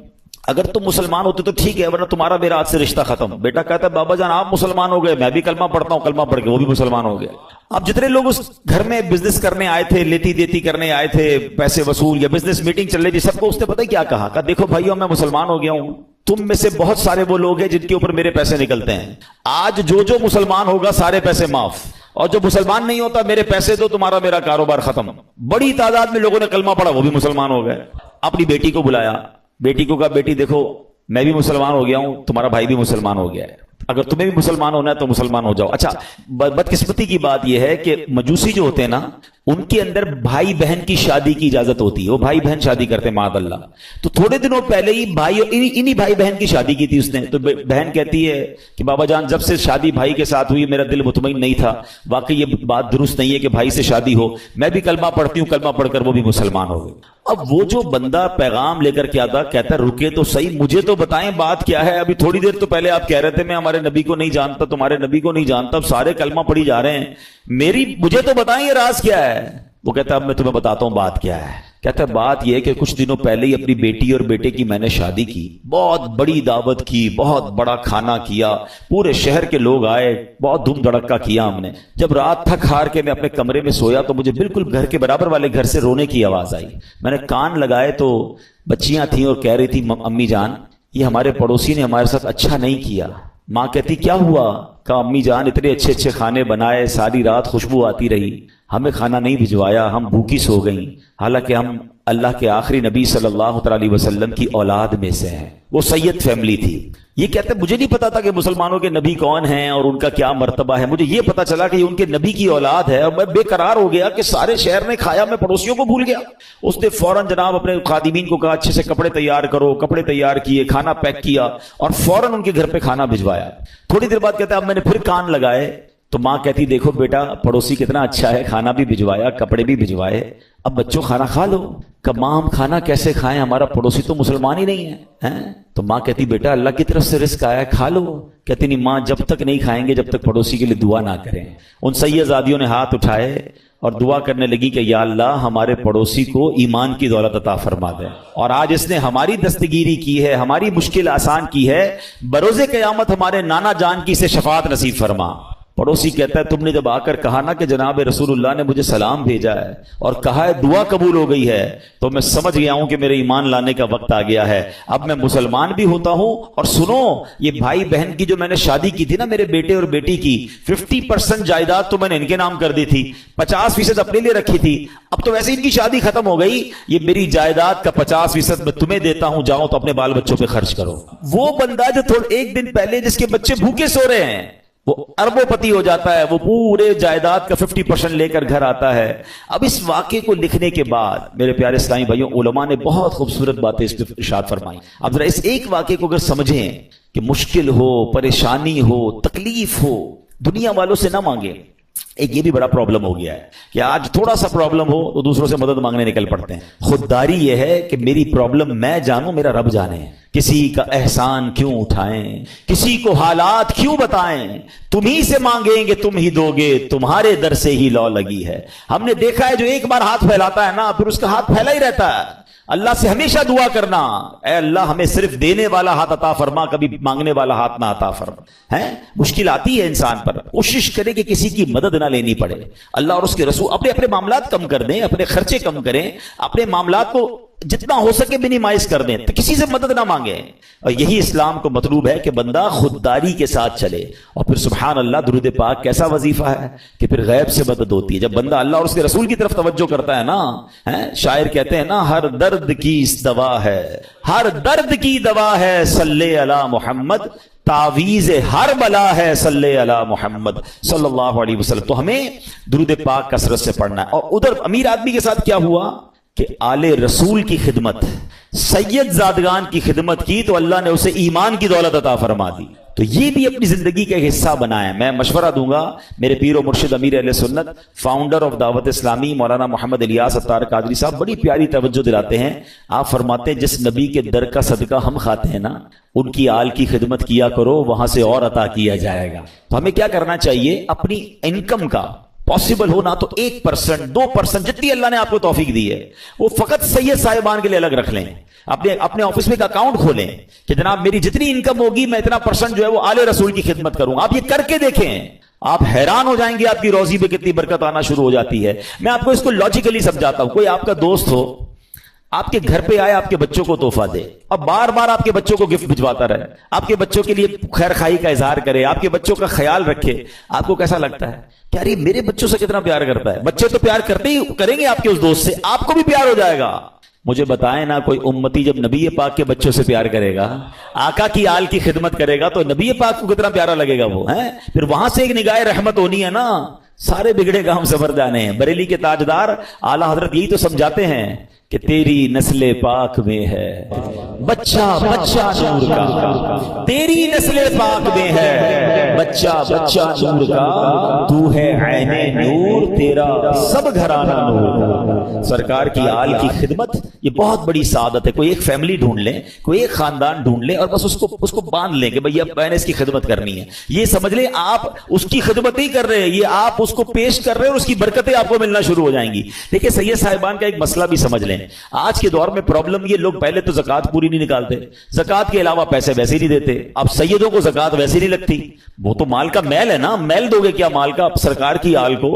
اگر تم مسلمان ہوتے تو ٹھیک ہے، ورنہ تمہارا میرا آج سے رشتہ ختم۔ بیٹا کہتا ہے بابا جان آپ مسلمان ہو گئے، میں بھی کلمہ پڑھتا ہوں، کلمہ پڑھ کے وہ بھی مسلمان ہو گیا۔ اب جتنے لوگ اس گھر میں بزنس کرنے آئے تھے، لیتی دیتی کرنے آئے تھے، پیسے وصول یا بزنس میٹنگ چل رہی تھی، سب کو اس نے پتہ کیا کہا؟ کہ دیکھو بھائیو میں مسلمان ہو گیا ہوں، تم میں سے بہت سارے وہ لوگ ہیں جن کے اوپر میرے پیسے نکلتے ہیں، آج جو مسلمان ہوگا سارے پیسے معاف، اور جو مسلمان نہیں ہوتا میرے پیسے دو، تمہارا میرا کاروبار ختم۔ بڑی تعداد میں لوگوں نے کلمہ پڑھا، وہ بھی مسلمان ہو گئے۔ اپنی بیٹی کو بلایا، بیٹی کو کہا بیٹی دیکھو میں بھی مسلمان ہو گیا ہوں، تمہارا بھائی بھی مسلمان ہو گیا ہے، اگر تمہیں بھی مسلمان ہونا ہے تو مسلمان ہو جاؤ۔ اچھا بدقسمتی کی بات یہ ہے کہ مجوسی جو ہوتے ہیں نا، ان کے اندر بھائی بہن کی شادی کی اجازت ہوتی ہے، وہ بھائی بہن شادی کرتے ہیں معاذ اللہ۔ تو تھوڑے دنوں پہلے ہی انہی بھائی بہن کی شادی کی تھی اس نے، تو بہن کہتی ہے کہ بابا جان جب سے شادی بھائی کے ساتھ ہوئی میرا دل مطمئن نہیں تھا، واقعی یہ بات درست نہیں ہے کہ بھائی سے شادی ہو، میں بھی کلمہ پڑھتی ہوں، کلمہ پڑھ کر وہ بھی مسلمان ہو گئے۔ اب وہ جو بندہ پیغام لے کر کے آتا کہتا ہے رکے تو صحیح، مجھے تو بتائیں بات کیا ہے، ابھی تھوڑی دیر تو پہلے آپ کہہ رہے تھے میں ہمارے نبی کو نہیں جانتا، تمہارے نبی کو نہیں جانتا، اب سارے کلمہ پڑھی جا رہے ہیں، مجھے تو بتائیں یہ راز کیا ہے؟ وہ کہتا ہے اب میں تمہیں بتاتا ہوں بات کیا ہے۔ کہتا ہے بات یہ ہے کہ کچھ دنوں پہلے ہی اپنی بیٹی اور بیٹے کی میں نے شادی کی، بہت بڑی دعوت کی، بہت بڑا کھانا کیا، پورے شہر کے لوگ آئے، بہت دھوم دھڑکا کیا ہم نے۔ جب رات تھک ہار کے میں اپنے کمرے میں سویا تو مجھے بالکل گھر کے برابر والے گھر سے رونے کی آواز آئی۔ میں نے کان لگائے تو بچیاں تھیں اور کہہ رہی تھی امی جان یہ ہمارے پڑوسی نے ہمارے ساتھ اچھا نہیں کیا۔ ماں کہتی کیا ہوا؟ کہا امی جان اتنے اچھے اچھے کھانے بنائے، ساری رات خوشبو آتی رہی، ہمیں کھانا نہیں بھجوایا، ہم بھوکی سو گئیں، حالانکہ ہم اللہ کے آخری نبی صلی اللہ علیہ وسلم کی اولاد میں سے ہیں۔ وہ سید فیملی تھی۔ یہ کہتے ہیں مجھے نہیں پتا تھا کہ مسلمانوں کے نبی کون ہیں اور ان کا کیا مرتبہ ہے، مجھے یہ پتا چلا کہ یہ ان کے نبی کی اولاد ہے، اور میں بے قرار ہو گیا کہ سارے شہر نے کھایا، میں پڑوسیوں کو بھول گیا۔ اس نے فوراً جناب اپنے خادمین کو کہا اچھے سے کپڑے تیار کرو، کپڑے تیار کیے، کھانا پیک کیا اور فوراً ان کے گھر پہ کھانا بھجوایا۔ تھوڑی دیر بعد کہتا ہے اب میں نے پھر کان لگائے تو ماں کہتی دیکھو بیٹا پڑوسی کتنا اچھا ہے، کھانا بھی بھجوایا، کپڑے بھی بھجوائے، اب بچوں کھانا کھا لو۔ کہ ماں ہم کھانا کیسے کھائیں، ہمارا پڑوسی تو مسلمان ہی نہیں ہے۔ تو ماں کہتی بیٹا اللہ کی طرف سے رزق آیا ہے کھا لو۔ کہتی نہیں ماں جب تک نہیں کھائیں گے جب تک پڑوسی کے لیے دعا نہ کریں۔ ان سیدزادیوں نے ہاتھ اٹھائے اور دعا کرنے لگی کہ یا اللہ ہمارے پڑوسی کو ایمان کی دولت عطا فرما دے، اور آج اس نے ہماری دستگیری کی ہے، ہماری مشکل آسان کی ہے، بروز قیامت ہمارے نانا جان کی سے شفاعت نصیب فرما۔ پڑوسی کہتا ہے تم نے جب آ کر کہا نا کہ جناب رسول اللہ نے مجھے سلام بھیجا ہے اور کہا ہے دعا قبول ہو گئی ہے، تو میں سمجھ گیا ہوں کہ میرے ایمان لانے کا وقت آ گیا ہے، اب میں مسلمان بھی ہوتا ہوں۔ اور سنو یہ بھائی بہن کی جو میں نے شادی کی تھی نا میرے بیٹے اور بیٹی کی، 50% جائیداد تو میں نے ان کے نام کر دی تھی، 50% اپنے لیے رکھی تھی، اب تو ویسے ان کی شادی ختم ہو گئی، یہ میری جائیداد کا 50% میں تمہیں دیتا ہوں، جاؤ تو اپنے بال بچوں پہ خرچ کرو۔ وہ بندہ جو ایک دن پہلے جس کے بچے بھوکے سو رہے ہیں وہ اربوں پتی ہو جاتا ہے، وہ پورے جائیداد کا 50% لے کر گھر آتا ہے۔ اب اس واقعے کو لکھنے کے بعد میرے پیارے اسلامی بھائیوں علماء نے بہت خوبصورت باتیں اس پہ ارشاد فرمائی۔ اب ذرا اس ایک واقعے کو اگر سمجھیں کہ مشکل ہو، پریشانی ہو، تکلیف ہو، دنیا والوں سے نہ مانگیں۔ ایک یہ بھی بڑا پرابلم ہو گیا ہے کہ آج تھوڑا سا پرابلم ہو تو دوسروں سے مدد مانگنے نکل پڑتے ہیں۔ خودداری یہ ہے کہ میری پرابلم میں جانوں، میرا رب جانے، کسی کا احسان کیوں اٹھائیں، کسی کو حالات کیوں بتائیں، تم ہی سے مانگیں گے تم ہی دو گے، تمہارے در سے ہی لو لگی ہے۔ ہم نے دیکھا ہے جو ایک بار ہاتھ پھیلاتا ہے نا پھر اس کا ہاتھ پھیلا ہی رہتا ہے۔ اللہ سے ہمیشہ دعا کرنا اے اللہ ہمیں صرف دینے والا ہاتھ عطا فرما، کبھی مانگنے والا ہاتھ نہ عطا فرما۔ مشکل آتی ہے انسان پر، کوشش کرے کہ کسی کی مدد نہ لینی پڑے۔ اللہ اور اس کے رسول اپنے معاملات کم کر دیں، اپنے خرچے کم کریں، اپنے معاملات کو جتنا ہو سکے منیمائز کر دیں، تو کسی سے مدد نہ مانگیں۔ اور یہی اسلام کو مطلوب ہے کہ بندہ خودداری کے ساتھ چلے۔ اور پھر سبحان اللہ درود پاک کیسا وظیفہ ہے کہ پھر غیب سے مدد ہوتی ہے جب بندہ اللہ اور اس کے رسول کی طرف توجہ کرتا ہے نا۔ شاعر کہتے ہیں نا ہر درد کی دوا ہے، ہر درد کی دوا ہے صلی علی محمد، تعویذ ہر بلا ہے صلی علی محمد صلی اللہ علیہ وسلم۔ تو ہمیں درود پاک کثرت سے پڑھنا ہے۔ اور ادھر امیر آدمی کے ساتھ کیا ہوا کہ آل رسول کی خدمت، سید زادگان کی خدمت کی تو اللہ نے اسے ایمان کی دولت عطا فرما دی۔ تو یہ بھی اپنی زندگی کا ایک حصہ بنائیں۔ میں مشورہ دوں گا میرے پیر و مرشد امیر اہل سنت فاؤنڈر آف دعوت اسلامی مولانا محمد الیاس اتار قادری صاحب بڑی پیاری توجہ دلاتے ہیں۔ آپ فرماتے ہیں جس نبی کے در کا صدقہ ہم کھاتے ہیں نا ان کی آل کی خدمت کیا کرو، وہاں سے اور عطا کیا جائے گا۔ تو ہمیں کیا کرنا چاہیے، اپنی انکم کا پاسبل ہو نا تو 1%، 2% جتنی اللہ نے آپ کو توفیق دی ہے وہ فقط سید صاحبان کے لیے الگ رکھ لیں، اپنے آفس میں ایک اکاؤنٹ کھولیں کہ جناب میری جتنی انکم ہوگی میں اتنا پرسنٹ جو ہے وہ آل رسول کی خدمت کروں. آپ یہ کر کے دیکھیں, آپ حیران ہو جائیں گے آپ کی روزی پہ کتنی برکت آنا شروع ہو جاتی ہے. میں آپ کو اس کو لاجیکلی سمجھاتا ہوں. کوئی آپ کا دوست ہو, آپ کے گھر پہ آئے, آپ کے بچوں کو تحفہ دے اور بار بار آپ کے بچوں کو گفٹ بھجواتا رہے, آپ کے بچوں کے لیے خیر خواہی کا اظہار کرے, آپ کے بچوں کا خیال رکھے, آپ کو کیسا لگتا ہے کہ یار یہ میرے بچوں سے کتنا پیار کرتا ہے؟ بچے تو پیار کرتے ہی کریں گے آپ کے اس دوست سے, آپ کو بھی پیار ہو جائے گا. مجھے بتائیں نا, کوئی امتی جب نبی پاک کے بچوں سے پیار کرے گا, آقا کی آل کی خدمت کرے گا, تو نبی پاک کو کتنا پیارا لگے گا وہ ہے. پھر وہاں سے ایک نگاہ رحمت ہونی ہے نا. سارے بگڑے کام سفر جانے ہیں. بریلی کے تاجدار اعلیٰ حضرت یہی تو سمجھاتے ہیں کہ تیری نسل پاک میں ہے بچہ بچہ نور کا, تیری نسل پاک میں ہے بچہ بچہ نور کا, تو ہے عین نور, تیرا سب گھرانہ نور کا. سرکار کی آل کی خدمت یہ بہت بڑی سعادت ہے. کوئی ایک فیملی ڈھونڈ لیں, کوئی ایک خاندان ڈھونڈ لیں اور بس اس کو باندھ لیں کہ بھئی اب میں نے اس کی خدمت کرنی ہے. یہ سمجھ لیں آپ اس کی خدمت نہیں کر رہے, یہ آپ اس کو پیش کر رہے ہیں اور اس کی برکتیں آپ کو ملنا شروع ہو جائیں گی. دیکھیں سید صاحبان کا ایک مسئلہ بھی سمجھ لیں. آج کے دور میں پرابلم یہ, لوگ پہلے تو زکات پوری نہیں نکالتے, زکات کے علاوہ پیسے ویسے نہیں دیتے. اب سیدوں کو زکات ویسے نہیں لگتی, وہ تو مال کا میل ہے نا, میل دو گے کیا مال کا سرکار کی آل کو؟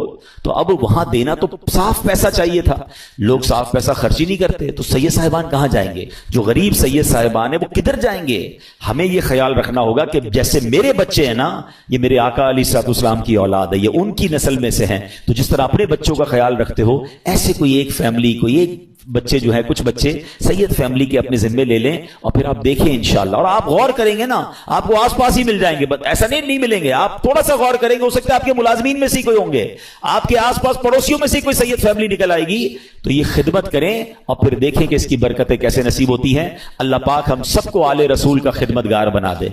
تو اب وہاں دینا تو صاف پیسہ چاہیے تھا, لوگ صاف پیسہ خرچ ہی نہیں کرتے. تو سید صاحبان کہاں جائیں گے؟ جو غریب سید صاحبان ہیں وہ کدھر جائیں گے؟ ہمیں یہ خیال رکھنا ہوگا کہ جیسے میرے بچے ہیں نا, یہ میرے آقا علیہ الصلوۃ والسلام کی اولاد ہے, یہ ان کی نسل میں سے ہیں, تو جس طرح اپنے بچوں کا خیال رکھتے ہو ایسے کوئی ایک فیملی, کوئی ایک بچے جو ہے, کچھ بچے سید فیملی کے اپنے ذمے لے لیں اور پھر آپ دیکھیں انشاءاللہ. اور آپ غور کریں گے نا, آپ کو آس پاس ہی مل جائیں گے, بس ایسا نہیں ملیں گے. آپ تھوڑا سا غور کریں گے, ہو سکتا ہے آپ کے ملازمین میں سے کوئی ہوں گے, آپ کے آس پاس پڑوسیوں میں سے کوئی سید فیملی نکل آئے گی. تو یہ خدمت کریں اور پھر دیکھیں کہ اس کی برکتیں کیسے نصیب ہوتی ہیں. اللہ پاک ہم سب کو آل رسول کا خدمتگار بنا دے.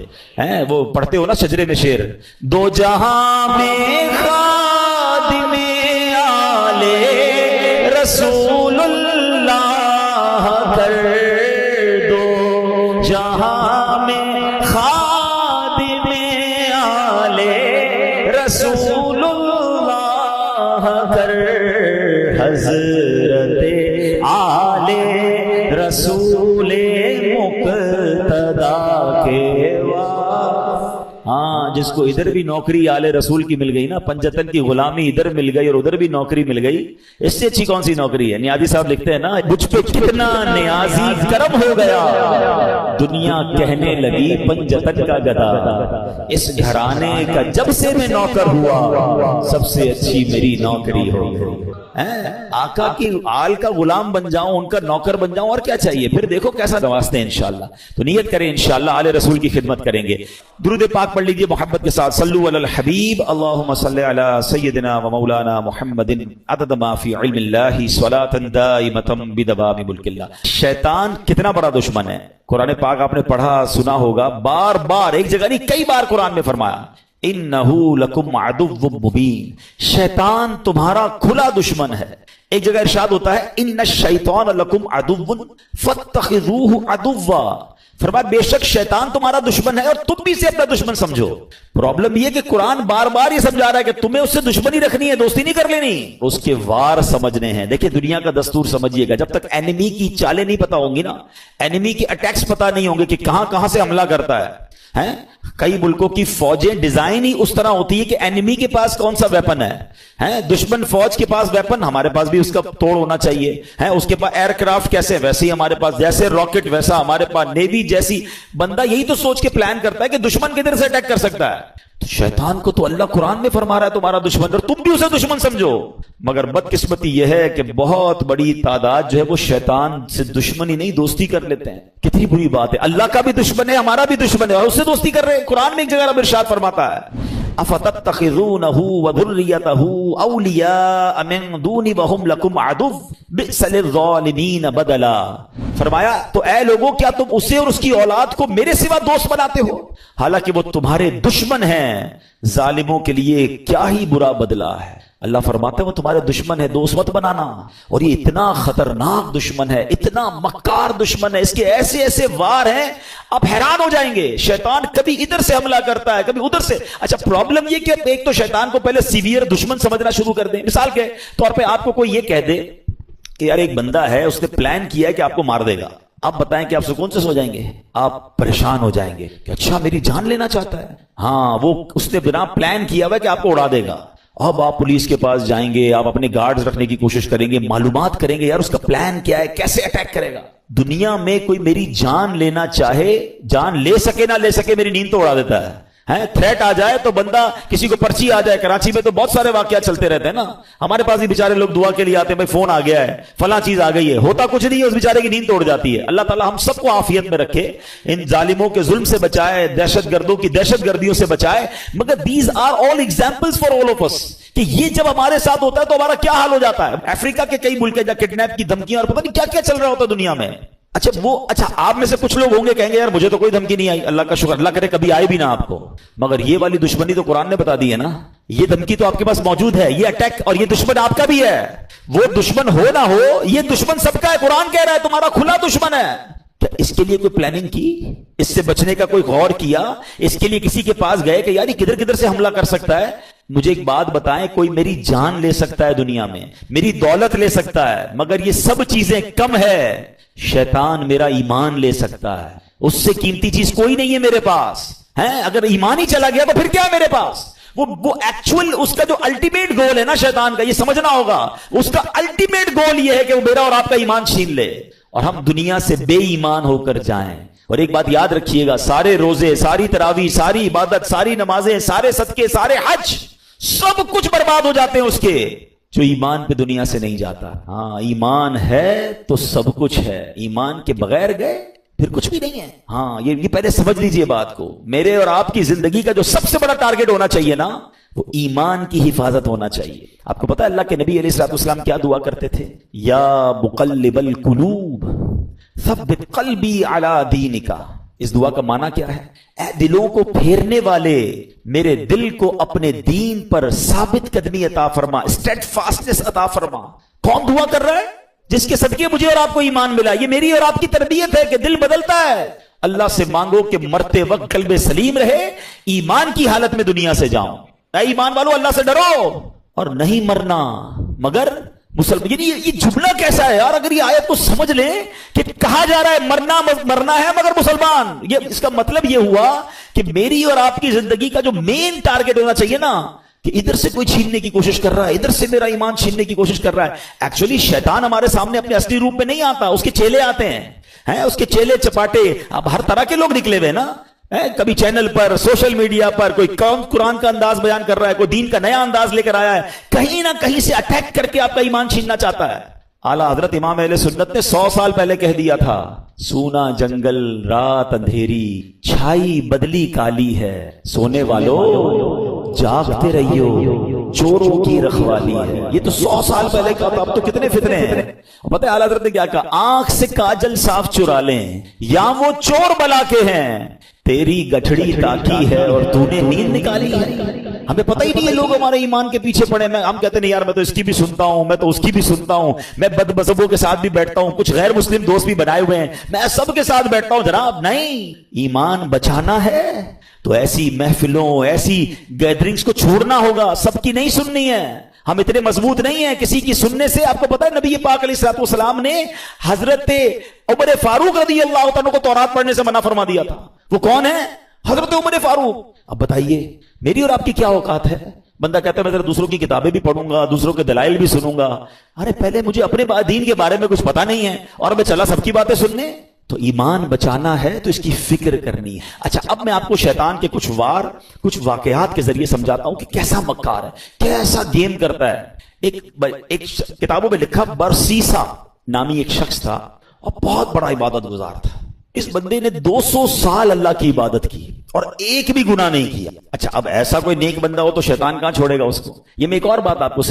وہ پڑھتے ہو نا شجرے میں شعر, دو جہاں میں خادم آل رسول کر دو, جہاں میں خادم آل رسول اللہ کر, حضرت آل رسول مقتدا کے. ہاں, جس کو ادھر بھی نوکری آل رسول کی مل گئی نا, پنجتن کی غلامی ادھر مل گئی اور ادھر بھی نوکری مل گئی, اس سے اچھی کون سی نوکری ہے؟ نیازی صاحب لکھتے ہیں نا, مجھ پہ کتنا نیازی کرم ہو گیا, دنیا کہنے لگی پنجتن کا گدا, اس گھرانے کا جب سے میں نوکر ہوا سب سے اچھی میری نوکری ہو گئی. آقا کی آل کا غلام بن جاؤں, ان کا نوکر بن جاؤں, اور کیا چاہیے؟ پھر دیکھو کیسا نوازتے ہیں انشاءاللہ. تو نیت کریں انشاءاللہ آل رسول کی خدمت کریں گے. درود پاک پڑھ لیجئے محبت کے ساتھ. صلو علی الحبیب, اللہم صلی علی سیدنا و مولانا محمد عدد ما فی علم اللہ صلاۃ دائمۃ بدوام ملک اللہ. شیطان کتنا بڑا دشمن ہے. قرآن پاک آپ نے پڑھا سنا ہوگا, بار بار, ایک جگہ نہیں کئی بار قرآن میں فرمایا, انہو لکم عدو مبین, شیطان تمہارا کھلا دشمن ہے. ایک جگہ ارشاد ہوتا ہے, ان الشیطان لکم عدو فاتخذوہ عدوا, فرمایا بے شک شیطان تمہارا دشمن ہے اور تم بھی اسے اپنا دشمن سمجھو. پرابلم یہ کہ قرآن بار بار یہ سمجھا رہا ہے کہ تمہیں اس سے دشمنی رکھنی ہے, دوستی نہیں کر لینی, اس کے وار سمجھنے ہیں. دیکھیں دنیا کا دستور سمجھیے گا, جب تک اینیمی کی چالیں نہیں پتا ہوں گی نا, اینیمی کے اٹیکس پتا نہیں ہوں گے کہ کہاں کہاں سے حملہ کرتا ہے. کئی ملکوں کی فوجیں ڈیزائن ہی اس طرح ہوتی ہے کہ اینیمی کے پاس کون سا ویپن ہے, دشمن فوج کے پاس ویپن, ہمارے پاس بھی اس کا توڑ ہونا چاہیے. اس کے پاس ایئر کرافٹ کیسے, ویسے ہی ہمارے پاس, جیسے راکٹ ویسا ہمارے پاس نیوی جیسی. بندہ یہی تو سوچ کے پلان کرتا ہے کہ دشمن کدھر سے اٹیک کر سکتا ہے. تو شیطان کو تو اللہ قرآن میں فرما رہا ہے تمہارا دشمن, اور تم بھی اسے دشمن سمجھو. مگر بدقسمتی یہ ہے کہ بہت بڑی تعداد جو ہے وہ شیطان سے دشمنی نہیں دوستی کر لیتے ہیں. کتنی بری بات ہے, اللہ کا بھی دشمن ہے, ہمارا بھی دشمن ہے, اور اس سے دوستی کر رہے ہیں. قرآن میں ایک جگہ رب ارشاد فرماتا ہے, افتتخذونہ وذریتہ اولیاء من دونی وہم لکم عدو بئس للظالمین بدلا. فرمایا تو اے لوگوں کیا تم اسے اور اس کی اولاد کو میرے سوا دوست بناتے ہو, حالانکہ وہ تمہارے دشمن ہیں, ظالموں کے لیے کیا ہی برا بدلہ ہے. اللہ فرماتا ہے وہ تمہارے دشمن ہے, دوست مت بنانا. اور یہ اتنا خطرناک دشمن ہے, اتنا مکار دشمن ہے, اس کے ایسے ایسے وار ہیں آپ حیران ہو جائیں گے. شیطان کبھی ادھر سے حملہ کرتا ہے, کبھی ادھر سے. اچھا پرابلم یہ کہ ایک تو شیطان کو پہلے سیویئر دشمن سمجھنا شروع کر دیں. مثال کے طور پہ آپ کو کوئی یہ کہہ دے کہ یار ایک بندہ ہے, اس نے پلان کیا ہے کہ آپ کو مار دے گا, آپ بتائیں کہ آپ سکون سے سو جائیں گے؟ آپ پریشان ہو جائیں گے کہ اچھا میری جان لینا چاہتا ہے. ہاں وہ اس نے بنا پلان کیا ہوا ہے کہ آپ کو اڑا دے گا. اب آپ پولیس کے پاس جائیں گے, آپ اپنے گارڈز رکھنے کی کوشش کریں گے, معلومات کریں گے یار اس کا پلان کیا ہے, کیسے اٹیک کرے گا. دنیا میں کوئی میری جان لینا چاہے, جان لے سکے نہ لے سکے, میری نیند تو اڑا دیتا ہے. تھریٹ آ جائے تو بندہ, کسی کو پرچی آ جائے, کراچی میں تو بہت سارے واقعات چلتے رہتے ہیں نا. ہمارے پاس بھی بیچارے لوگ دعا کے لیے آتے ہیں, بھائی فون آ گیا ہے, فلاں چیز آ گئی ہے, ہوتا کچھ نہیں ہے, اس بیچارے کی نیند توڑ جاتی ہے. اللہ تعالیٰ ہم سب کو عافیت میں رکھے, ان ظالموں کے ظلم سے بچائے, دہشت گردوں کی دہشت گردیوں سے بچائے. مگر these are all examples for all of us, کہ یہ جب ہمارے ساتھ ہوتا ہے تو ہمارا کیا حال ہو جاتا ہے. افریقہ کے کئی ملک جہاں کڈنیپ کی دھمکیاں اور پتہ نہیں کیا کیا چل رہا ہوتا ہے دنیا میں. اچھا آپ میں سے کچھ لوگ ہوں گے کہیں گے یار مجھے تو کوئی دھمکی نہیں آئی, اللہ کا شکر, اللہ کرے کبھی آئے بھی نہ آپ کو. مگر یہ والی دشمنی تو قرآن نے بتا دی ہے نا, یہ دھمکی تو آپ کے پاس موجود ہے, یہ اٹیک, اور یہ دشمن آپ کا بھی ہے. وہ دشمن ہو نہ ہو, یہ دشمن سب کا ہے. قرآن کہہ رہا ہے تمہارا کھلا دشمن ہے. کیا اس کے لیے کوئی پلاننگ کی, اس سے بچنے کا کوئی غور کیا, اس کے لیے کسی کے پاس گئے کہ یار یہ کدھر کدھر سے حملہ کر سکتا ہے. مجھے ایک بات بتائیں, کوئی میری جان لے سکتا ہے دنیا میں, میری دولت لے سکتا ہے, مگر یہ سب چیزیں کم ہے. شیطان میرا ایمان لے سکتا ہے, اس سے قیمتی چیز کوئی نہیں ہے میرے پاس. اگر ایمان ہی چلا گیا تو پھر کیا ہے میرے پاس. وہ ایکچوئل اس کا جو الٹیمیٹ گول ہے نا شیطان کا, یہ سمجھنا ہوگا, اس کا الٹیمیٹ گول یہ ہے کہ وہ میرا اور آپ کا ایمان چھین لے اور ہم دنیا سے بے ایمان ہو کر جائیں. اور ایک بات یاد رکھیے گا, سارے روزے, ساری تراویح, ساری عبادت, ساری نمازیں, سارے صدقے, سارے حج, سب کچھ برباد ہو جاتے ہیں اس کے جو ایمان پہ دنیا سے نہیں جاتا. ہاں ایمان ہے تو سب کچھ ہے, ایمان کے بغیر گئے پھر کچھ بھی نہیں ہے. ہاں یہ پہلے سمجھ لیجئے بات کو. میرے اور آپ کی زندگی کا جو سب سے بڑا ٹارگٹ ہونا چاہیے نا, وہ ایمان کی حفاظت ہونا چاہیے. آپ کو پتا ہے اللہ کے نبی علیہ الصلوۃ والسلام کیا دعا کرتے تھے؟ یا مقلب القلوب ثبت قلبی علی دینک. اس دعا کا معنی کیا ہے؟ اے دلوں کو پھیرنے والے, میرے دل کو اپنے دین پر ثابت قدمی عطا فرما, اسٹیڈ فاسٹنس عطا فرما. کون دعا کر رہا ہے؟ جس کے صدقے مجھے اور آپ کو ایمان ملا. یہ میری اور آپ کی تربیت ہے کہ دل بدلتا ہے. اللہ سے مانگو کہ مرتے وقت قلب سلیم رہے, ایمان کی حالت میں دنیا سے جاؤں. اے ایمان والو اللہ سے ڈرو اور نہیں مرنا مگر مسلمان. یعنی یہ جملہ کیسا ہے یار؟ اگر یہ آیت کو سمجھ لیں کہ کہا جا رہا ہے مرنا ہے مگر مسلمان, یہ اس کا مطلب یہ ہوا کہ میری اور آپ کی زندگی کا جو مین ٹارگٹ ہونا چاہیے نا, کہ ادھر سے کوئی چھیننے کی کوشش کر رہا ہے, ادھر سے میرا ایمان چھیننے کی کوشش کر رہا ہے. ایکچولی شیطان ہمارے سامنے اپنے اصلی روپ میں نہیں آتا, اس کے چیلے آتے ہیں, اس کے چیلے چپاٹے. اب ہر طرح کے لوگ نکلے ہوئے نا, کبھی چینل پر, سوشل میڈیا پر, کوئی قرآن کا انداز بیان کر رہا ہے, کوئی دین کا نیا انداز لے کر آیا ہے, کہیں نہ کہیں سے اٹیک کر کے آپ کا ایمان چھیننا چاہتا ہے. اعلیٰ حضرت امام اہل سنت نے 100 سال پہلے کہہ دیا تھا, سونا جنگل رات اندھیری, چھائی بدلی کالی ہے, سونے والوں جاگتے رہیو, چوروں کی رکھوالی ہے. یہ تو 100 سال پہلے کا تھا, اب تو کتنے فتنے ہیں. پتہ ہے اعلیٰ حضرت نے کیا کہا؟ آنکھ سے کاجل صاف چرا لیں یا وہ چور بلا کے ہیں, تیری گٹھڑی تاکی ہے اور تو نے نیند نکالی ہے. ہمیں پتہ ہی نہیں ہے, لوگ ہمارے ایمان کے پیچھے پڑے. ہم کہتے ہیں یار میں تو اس کی بھی سنتا ہوں, میں تو اس کی بھی سنتا ہوں, میں بد مذہبوں کے ساتھ بھی بیٹھتا ہوں, کچھ غیر مسلم دوست بھی بنائے ہوئے ہیں, میں سب کے ساتھ بیٹھتا ہوں. جناب نہیں, ایمان بچانا ہے تو ایسی محفلوں, ایسی گیدرنگز کو چھوڑنا ہوگا, سب کی نہیں سننی ہے. ہم اتنے مضبوط نہیں ہیں کسی کی سننے سے. آپ کو پتا ہے نبی پاک علیہ الصلوۃ والسلام نے حضرت عمر فاروق رضی اللہ عنہ کو تورات پڑھنے سے منع فرما دیا تھا. وہ کون ہے؟ حضرت عمر فاروق. اب بتائیے میری اور آپ کی کیا اوقات ہے؟ بندہ کہتا ہے میں ذرا دوسروں کی کتابیں بھی پڑھوں گا, دوسروں کے دلائل بھی سنوں گا. ارے پہلے مجھے اپنے دین کے بارے میں کچھ پتا نہیں ہے اور میں چلا سب کی باتیں سننے. تو ایمان بچانا ہے تو اس کی فکر کرنی ہے. اچھا اب میں آپ کو شیطان کے کچھ واقعات کے ذریعے سمجھاتا ہوں کہ کیسا مکار ہے, کیسا گیم کرتا ہے. ایک کتابوں میں لکھا, برسیسا نامی ایک شخص تھا اور بہت بڑا عبادت گزار تھا. اس بندے نے 200 سال اللہ کی عبادت کی اور ایک بھی گناہ نہیں کیا. اچھا اب ایسا کوئی نیک بندہ ہو تو شیطان کہاں چھوڑے گا اس کو. یہ میں ایک اور بات آپ کو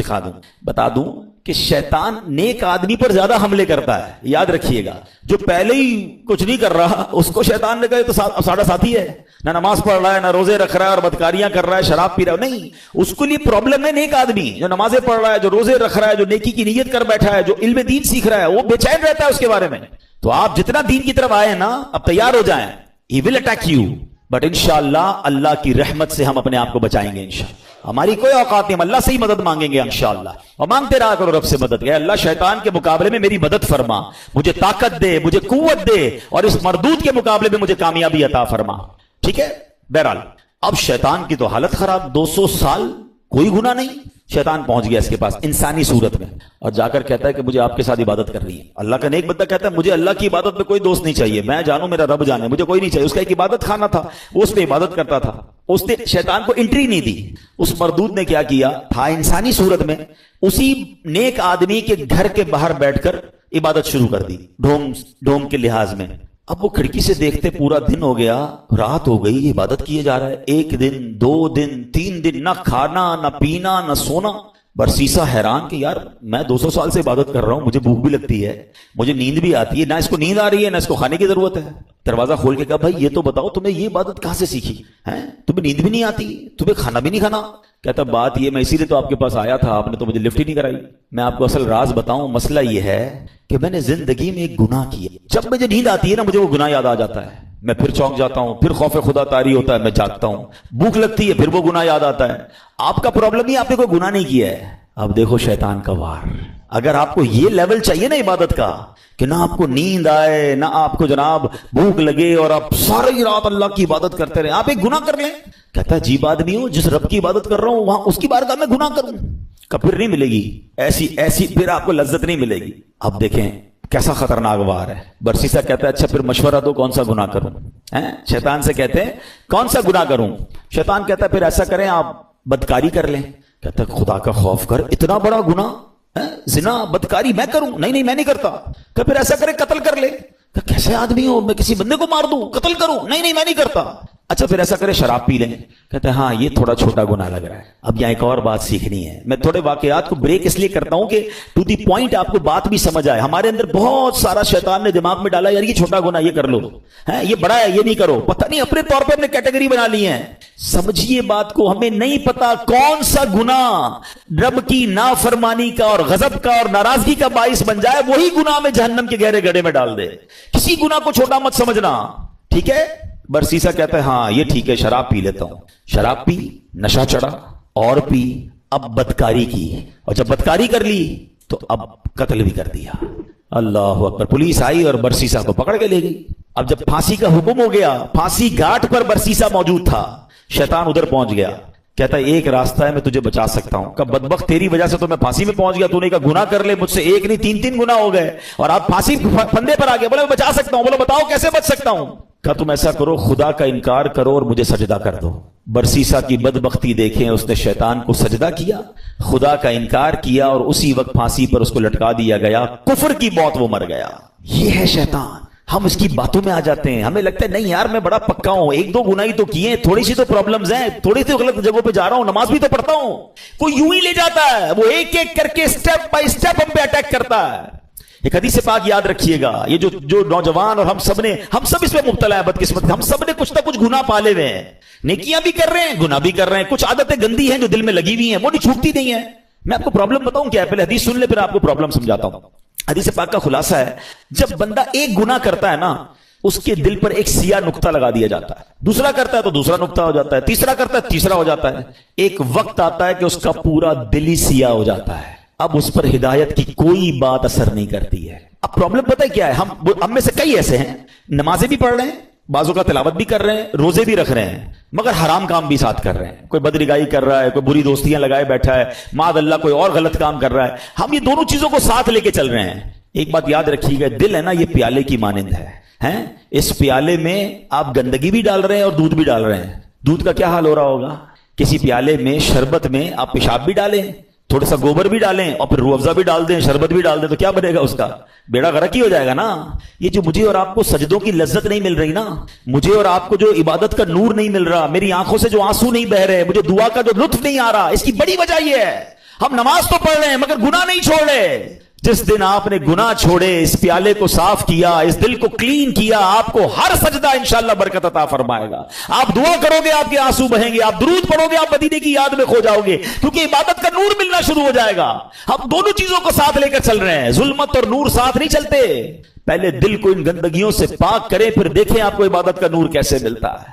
بتا دوں کہ شیطان نیک آدمی پر زیادہ حملے کرتا ہے. یاد رکھیے گا, جو پہلے ہی کچھ نہیں کر رہا اس کو شیطان نے کہا تو ساڑھا ساتھی ہے, نہ نماز پڑھ رہا ہے, نہ روزے رکھ رہا ہے اور بدکاریاں کر رہا ہے, شراب پی رہا ہے. نہیں, اس کو لیے پرابلم ہے نیک آدمی جو نمازیں پڑھ رہا ہے, جو روزے رکھ رہا ہے, جو نیکی کی نیت کر بیٹھا ہے, جو علم دین سیکھ رہا ہے, وہ بے چین رہتا ہے اس کے بارے میں. تو آپ جتنا دین کی طرف آئے نا, اب تیار ہو جائیں, he will attack you, but انشاءاللہ اللہ کی رحمت سے ہم اپنے آپ کو بچائیں گے انشاءاللہ. ہماری کوئی اوقات نہیں, ہم اللہ سے ہی مدد مانگیں گے انشاءاللہ, اور مانگتے رہا کرو رب سے مدد. کہ اللہ شیطان کے مقابلے میں میری مدد فرما, مجھے طاقت دے, مجھے قوت دے, اور اس مردود کے مقابلے میں مجھے کامیابی عطا فرما. ٹھیک ہے. بہرحال اب شیطان کی تو حالت خراب, 200 سال کوئی گناہ نہیں. شیطان پہنچ گیا اس کے پاس انسانی صورت میں, اور جا کر کہتا ہے کہ مجھے آپ کے ساتھ عبادت کرنی ہے. اللہ کا نیک بندہ کہتا ہے مجھے اللہ کی عبادت میں کوئی دوست نہیں چاہیے, میں جانوں میرا رب جانے, مجھے کوئی نہیں چاہیے. اس کا ایک عبادت خانہ تھا, وہ اس پہ عبادت کرتا تھا. اس نے شیطان کو انٹری نہیں دی. اس مردود نے کیا کیا تھا, انسانی صورت میں اسی نیک آدمی کے گھر کے باہر بیٹھ کر عبادت شروع کر دی, ڈھونگ کے لحاظ میں. اب وہ کھڑکی سے دیکھتے پورا دن ہو گیا, رات ہو گئی, عبادت کیے جا رہا ہے. 1 دن 2 دن 3 دن, نہ کھانا نہ پینا نہ سونا. برسیسا حیران کہ یار میں 200 سال سے عبادت کر رہا ہوں, مجھے بھوک بھی لگتی ہے, مجھے نیند بھی آتی ہے, نہ اس کو نیند آ رہی ہے نہ اس کو کھانے کی ضرورت ہے. دروازہ کھول کے کہا بھائی یہ تو بتاؤ تمہیں یہ عبادت کہاں سے سیکھی ہے, تمہیں نیند بھی نہیں آتی, تمہیں کھانا بھی نہیں کھانا. کہتا بات یہ, میں اسی لیے تو آپ کے پاس آیا تھا, آپ نے تو مجھے لفٹ ہی نہیں کرائی. میں آپ کو اصل راز بتاؤں, مسئلہ یہ ہے کہ میں نے زندگی میں ایک گناہ کیا. جب مجھے نیند آتی ہے نا مجھے وہ گناہ یاد آ جاتا ہے, میں پھر چونک جاتا ہوں, پھر خوف خدا طاری ہوتا ہے, میں جاگتا ہوں. بھوک لگتی ہے پھر وہ گناہ یاد آتا ہے. آپ کا پرابلم ہی آپ نے کوئی گناہ نہیں کیا ہے. اب دیکھو شیطان کا وار. اگر آپ کو یہ لیول چاہیے نا عبادت کا کہ نہ آپ کو نیند آئے نہ آپ کو جناب بھوک لگے اور آپ ساری رات اللہ کی عبادت کرتے رہے, آپ ایک گناہ کر لیں. کہتا ہے عجیب آدمی ہوں, جس رب کی عبادت کر رہا ہوں وہاں اس کی بارگاہ میں گناہ کروں, کہ پھر نہیں ملے گی ایسی پھر آپ کو لذت نہیں ملے گی. اب دیکھیں کیسا خطرناک وار ہے. برسیسا کہتا ہے اچھا پھر مشورہ دو کون سا گناہ کروں. شیطان سے کہتے ہیں کون سا گناہ کروں. شیطان کہتا ہے پھر ایسا کریں آپ بدکاری کر لیں. کہتا ہے خدا کا خوف کر, اتنا بڑا گناہ زنا بدکاری میں کروں؟ نہیں میں نہیں کرتا. کہ پھر ایسا کرے قتل کر لے. کہ کیسے آدمی ہو, میں کسی بندے کو مار دوں قتل کروں؟ نہیں میں نہیں کرتا. اچھا پھر ایسا کرے شراب پی لیں. کہتے ہیں ہاں یہ تھوڑا چھوٹا گناہ لگ رہا ہے. اب یہاں ایک اور بات سیکھنی ہے. میں تھوڑے واقعات کو بریک اس لیے کرتا ہوں کہ ٹو دی پوائنٹ آپ کو بات بھی سمجھ آئے. ہمارے اندر بہت سارا شیطان نے دماغ میں ڈالا یار یہ چھوٹا گناہ یہ کر لو, یہ بڑا ہے یہ نہیں کرو. پتہ نہیں اپنے طور پہ ہم نے کیٹیگری بنا لی ہے. سمجھیے بات کو, ہمیں نہیں پتا کون سا گناہ رب کی نافرمانی کا اور غضب کا اور ناراضگی کا باعث بن جائے, وہی گناہ میں جہنم کے گہرے گڑھے میں ڈال دے. کسی گناہ کو چھوٹا مت سمجھنا. ٹھیک ہے. برسیسا کہتا ہے ہاں یہ ٹھیک ہے, شراب پی لیتا ہوں. شراب پی, نشہ چڑھا, اور پی, اب بدکاری کی, اور جب بدکاری کر لی تو اب قتل بھی کر دیا. اللہ اکبر. پولیس آئی اور برسیسا کو پکڑ کے لے گئی. اب جب پھانسی کا حکم ہو گیا, پھانسی گھاٹ پر برسیسا موجود تھا. شیطان ادھر پہنچ گیا. کہتا ہے ایک راستہ ہے میں تجھے بچا سکتا ہوں. کہ بدبخت تیری وجہ سے تو میں پھانسی میں پہنچ گیا, تو نے کہا گناہ کر لے, مجھ سے ایک نہیں 3 گناہ ہو گئے اور آپ پھانسی پھندے پر آ گئے. بولے میں بچا سکتا ہوں. بولو بتاؤ کیسے بچ سکتا ہوں. کہا تم ایسا کرو خدا کا انکار کرو اور مجھے سجدہ کر دو. برسیسا کی بدبختی دیکھیں, اس نے شیطان کو سجدہ کیا, خدا کا انکار کیا, اور اسی وقت پھانسی پر اس کو لٹکا دیا گیا. کفر کی موت وہ مر گیا. یہ ہے شیطان. ہم اس کی باتوں میں آ جاتے ہیں, ہمیں لگتا ہے نہیں یار میں بڑا پکا ہوں, 1-2 گناہ ہی تو کیے, تھوڑی سی تو پرابلمز ہیں, تھوڑی سی غلط جگہوں پہ جا رہا ہوں, نماز بھی تو پڑھتا ہوں. کوئی یوں ہی لے جاتا ہے, وہ ایک ایک کر کے سٹیپ بائی سٹیپ ہم پہ اٹیک کرتا ہے. ایک حدیث پاک یاد رکھیے گا, یہ جو نوجوان اور ہم سب اس میں مبتلا ہے. بدقسمت ہم سب نے کچھ نہ کچھ گناہ پالے ہوئے ہیں. نیکیاں بھی کر رہے ہیں, گناہ بھی کر رہے ہیں. کچھ عادتیں گندی ہیں جو دل میں لگی ہوئی ہیں, وہ نہیں چھوٹتی نہیں ہیں. میں آپ کو پرابلم بتاؤں کیا ہے, پہلے حدیث سن لے پھر آپ کو پرابلم سمجھاتا ہوں. حدیث پاک کا خلاصہ ہے, جب بندہ ایک گناہ کرتا ہے نا اس کے دل پر ایک سیاہ نقطہ لگا دیا جاتا ہے. دوسرا کرتا ہے تو دوسرا نقطہ ہو جاتا ہے, تیسرا کرتا ہے تیسرا ہو جاتا ہے. ایک وقت آتا ہے کہ اس کا پورا دل ہی سیاہ ہو جاتا ہے. اب اس پر ہدایت کی کوئی بات اثر نہیں کرتی ہے. اب پرابلم پتہ ہے کیا ہے, ہم میں سے کئی ایسے ہیں نمازیں بھی پڑھ رہے ہیں, بعضوں کا تلاوت بھی کر رہے ہیں, روزے بھی رکھ رہے ہیں, مگر حرام کام بھی ساتھ کر رہے ہیں. کوئی بدنگاہی کر رہا ہے, کوئی بری دوستیاں لگائے بیٹھا ہے, معاذ اللہ کوئی اور غلط کام کر رہا ہے. ہم یہ دونوں چیزوں کو ساتھ لے کے چل رہے ہیں. ایک بات یاد رکھیے گا, دل ہے نا یہ پیالے کی مانند ہے. اس پیالے میں آپ گندگی بھی ڈال رہے ہیں اور دودھ بھی ڈال رہے ہیں. دودھ کا کیا حال ہو رہا ہوگا. کسی پیالے میں شربت میں آپ پیشاب بھی ڈالیں, تھوڑا سا گوبر بھی ڈالیں اور پھر روح افزا بھی ڈال دیں, شربت بھی ڈال دیں, تو کیا بنے گا, اس کا بیڑا غرق ہی ہو جائے گا نا. یہ جو مجھے اور آپ کو سجدوں کی لذت نہیں مل رہی نا, مجھے اور آپ کو جو عبادت کا نور نہیں مل رہا, میری آنکھوں سے جو آنسو نہیں بہ رہے, مجھے دعا کا جو لطف نہیں آ رہا, اس کی بڑی وجہ یہ ہے ہم نماز تو پڑھ رہے ہیں مگر گناہ نہیں چھوڑ رہے. جس دن آپ نے گناہ چھوڑے, اس پیالے کو صاف کیا, اس دل کو کلین کیا, آپ کو ہر سجدہ انشاءاللہ برکت عطا فرمائے گا. آپ دعا کرو گے آپ کے آنسو بہیں گے, آپ درود پڑھو گے آپ مدینے کی یاد میں کھو جاؤ گے, کیونکہ عبادت کا نور ملنا شروع ہو جائے گا. ہم دونوں چیزوں کو ساتھ لے کر چل رہے ہیں, ظلمت اور نور ساتھ نہیں چلتے. پہلے دل کو ان گندگیوں سے پاک کریں, پھر دیکھیں آپ کو عبادت کا نور کیسے ملتا ہے.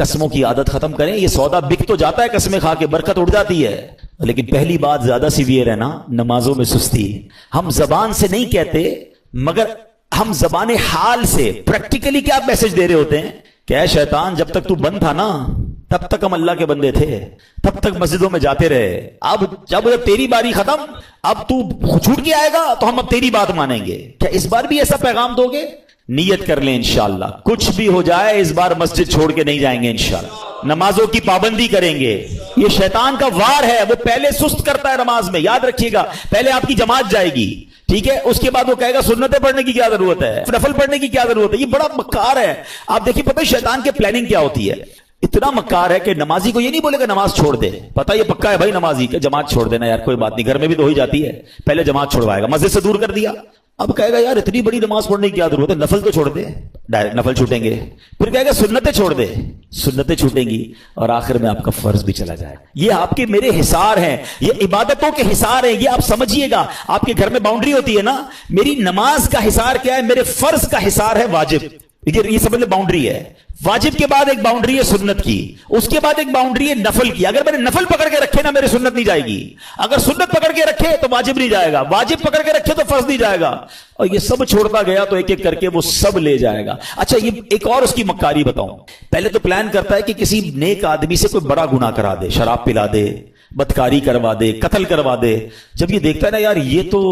قسموں کی عادت ختم کریں. یہ سودا بک تو جاتا ہے قسمیں کھا کے, برکت اڑ جاتی ہے, لیکن پہلی بات زیادہ سیویئر ہے نا, نمازوں میں سستی. ہم زبان سے نہیں کہتے مگر ہم زبان حال سے پریکٹیکلی کیا میسج دے رہے ہوتے ہیں کہ اے شیطان جب تک تو بند تھا نا تب تک ہم اللہ کے بندے تھے, تب تک مسجدوں میں جاتے رہے, اب جب تیری باری ختم اب تو چھوٹ کے آئے گا تو ہم اب تیری بات مانیں گے. کیا اس بار بھی ایسا پیغام دو گے؟ نیت کر لیں انشاءاللہ کچھ بھی ہو جائے اس بار مسجد چھوڑ کے نہیں جائیں گے انشاءاللہ, نمازوں کی پابندی کریں گے. یہ شیطان کا وار ہے, وہ پہلے سست کرتا ہے نماز میں, یاد رکھیے گا. پہلے آپ کی جماعت جائے گی, ٹھیک ہے, اس کے بعد وہ کہے گا سنتیں پڑھنے کی کیا ضرورت ہے, نفل پڑھنے کی کیا ضرورت ہے. یہ بڑا مکار ہے. آپ دیکھیے پتہ ہے شیطان کے پلاننگ کیا ہوتی ہے, اتنا مکار ہے کہ نمازی کو یہ نہیں بولے گا نماز چھوڑ دے, پتہ یہ پکا ہے بھائی نمازی کہ جماعت چھوڑ دینا یار کوئی بات نہیں, گھر میں بھی تو ہو ہی جاتی ہے. پہلے جماعت چھوڑوائے گا, مسجد سے دور کر دیا, اب کہے گا یار اتنی بڑی نماز پڑھنے کی کیا ضرورت ہے, نفل تو چھوڑ دے, ڈائریکٹ نفل چھوٹیں گے. پھر کہے گا سنتیں چھوڑ دے, سنتیں چھوٹیں گی, اور آخر میں آپ کا فرض بھی چلا جائے. یہ آپ کے میرے حصار ہیں, یہ عبادتوں کے حصار ہیں, یہ آپ سمجھیے گا. آپ کے گھر میں باؤنڈری ہوتی ہے نا, میری نماز کا حصار کیا ہے, میرے فرض کا حصار ہے واجب. یہ سمجھ لیں باؤنڈری ہے. واجب کے بعد ایک باؤنڈری ہے سنت کی, اس کے بعد ایک باؤنڈری ہے نفل کی. اگر میں نے نفل پکڑ کے رکھے نا میرے سنت نہیں جائے گی, اگر سنت پکڑ کے رکھے تو واجب نہیں جائے گا, واجب پکڑ کے رکھے تو فرض نہیں جائے گا, اور یہ سب چھوڑتا گیا تو ایک ایک کر کے وہ سب لے جائے گا. اچھا یہ ایک اور اس کی مکاری بتاؤں. پہلے تو پلان کرتا ہے کہ کسی نیک آدمی سے کوئی بڑا گناہ کرا دے, شراب پلا دے, بدکاری کروا دے, قتل کروا دے. جب یہ دیکھتا ہے نا یار یہ تو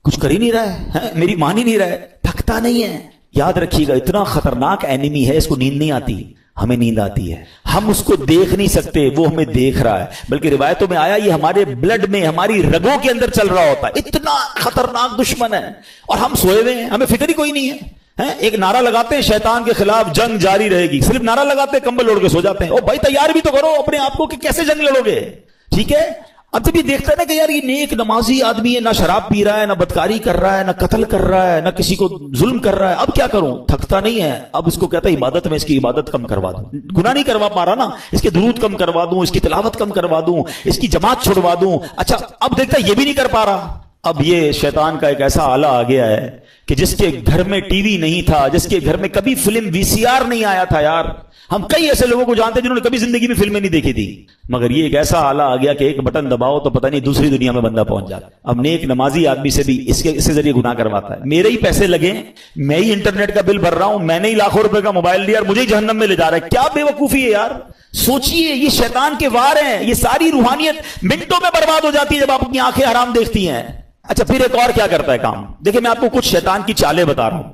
کچھ کر ہی نہیں رہا ہے, میری مان ہی نہیں رہا ہے, تھکتا نہیں ہے. یاد رکھیے گا اتنا خطرناک اینیمی ہے, اس کو نیند نہیں آتی, ہمیں نیند آتی ہے. ہم اس کو دیکھ نہیں سکتے, وہ ہمیں دیکھ رہا ہے. بلکہ روایتوں میں آیا یہ ہمارے بلڈ میں, ہماری رگوں کے اندر چل رہا ہوتا ہے. اتنا خطرناک دشمن ہے, اور ہم سوئے ہوئے ہیں, ہمیں فکر ہی کوئی نہیں ہے. ایک نعرہ لگاتے ہیں شیطان کے خلاف جنگ جاری رہے گی, صرف نعرہ لگاتے ہیں, کمبل اوڑھ کے سو جاتے ہیں. او بھائی تیار بھی تو کرو اپنے آپ کو کہ کیسے جنگ لڑو گے, ٹھیک ہے. اب جب یہ دیکھتا ہے نا کہ یار یہ نیک نمازی آدمی ہے, نہ شراب پی رہا ہے, نہ بدکاری کر رہا ہے, نہ قتل کر رہا ہے, نہ کسی کو ظلم کر رہا ہے, اب کیا کروں, تھکتا نہیں ہے. اب اس کو کہتا ہے عبادت میں اس کی عبادت کم کروا دوں, گناہ نہیں کروا پا رہا نا, اس کے درود کم کروا دوں, اس کی تلاوت کم کروا دوں, اس کی جماعت چھڑوا دوں. اچھا اب دیکھتا ہے یہ بھی نہیں کر پا رہا. اب یہ شیطان کا ایک ایسا آلہ آ گیا ہے کہ جس کے گھر میں ٹی وی نہیں تھا, جس کے گھر میں کبھی فلم VCR نہیں آیا تھا. یار ہم کئی ایسے لوگوں کو جانتے ہیں جنہوں نے کبھی زندگی میں فلمیں نہیں دیکھی تھی, مگر یہ ایک ایسا آلہ آ گیا کہ ایک بٹن دباؤ تو پتہ نہیں دوسری دنیا میں بندہ پہنچ جاتا. اب نیک نمازی آدمی سے بھی اس کے ذریعے گناہ کرواتا ہے. میرے ہی پیسے لگے, میں ہی انٹرنیٹ کا بل بھر رہا ہوں, میں نے ہی لاکھوں روپے کا موبائل لیا اور مجھے ہی جہنم میں لے جا رہا ہے. کیا بے وقوفی ہے یار, سوچئے. یہ شیطان کے وار ہیں, یہ ساری روحانیت منٹوں میں برباد ہو جاتی ہے جب آپ اپنی آنکھیں حرام دیکھتی ہیں. اچھا پھر ایک اور کیا کرتا ہے کام, دیکھیں میں آپ کو کچھ شیطان کی چالیں بتا رہا ہوں.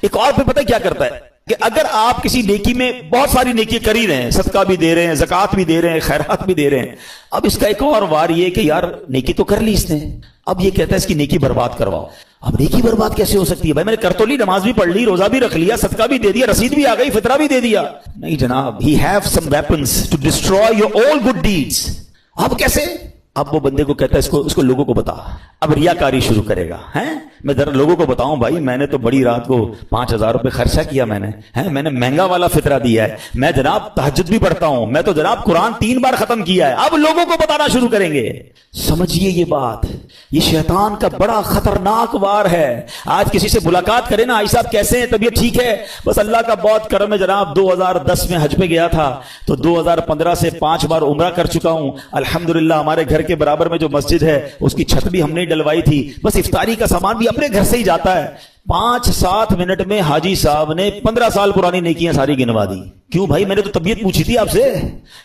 ایک اور پھر پتہ کیا کرتا ہے کہ اگر آپ کسی نیکی میں بہت ساری نیکی کر ہی رہے ہیں, صدقہ بھی دے رہے ہیں, زکوٰۃ بھی دے رہے ہیں, خیرات بھی دے رہے ہیں, اب اس کا ایک اور وار یہ کہ یار نیکی تو کر لی اس نے, اب یہ کہتا ہے اس کی نیکی برباد کرواؤ. اب نیکی برباد کیسے ہو سکتی ہے بھائی, میں نے کر تو لی, نماز بھی پڑھ لی, روزہ بھی رکھ لیا, صدقہ بھی دے دیا, رسید بھی آ گئی, فطرہ بھی دے دیا. نہیں جناب, he have some weapons to destroy your all good deeds. اب کیسے, اب وہ بندے کو کہتا ہے اس کو لوگوں کو بتا. اب ریاکاری شروع کرے گا, ہیں میں ذرا لوگوں کو بتاؤں بھائی میں نے تو بڑی رات کو 5,000 روپے خرچہ کیا, میں نے مہنگا والا فطرہ دیا ہے, میں جناب تہجد بھی پڑھتا ہوں, میں تو جناب قرآن 3 بار ختم کیا ہے. اب لوگوں کو بتانا شروع کریں گے. سمجھیے یہ بات, یہ شیطان کا بڑا خطرناک وار ہے. آج کسی سے ملاقات کرے نا, آئی صاحب کیسے ہیں, طبیعت ٹھیک ہے, بس اللہ کا بہت کرم ہے جناب, 2010 میں حج پہ گیا تھا تو 2015 سے 5 بار عمرہ کر چکا ہوں الحمدللہ. ہمارے گھر کے برابر میں جو مسجد ہے اس کی چھت بھی ہم نے ڈلوائی تھی, بس افطاری کا سامان بھی اپنے گھر سے ہی جاتا ہے. 5-7 منٹ میں حاجی صاحب نے 15 سال پرانی نیکیاں ساری گنوا دی. کیوں بھائی, میں نے تو طبیعت پوچھی تھی آپ سے,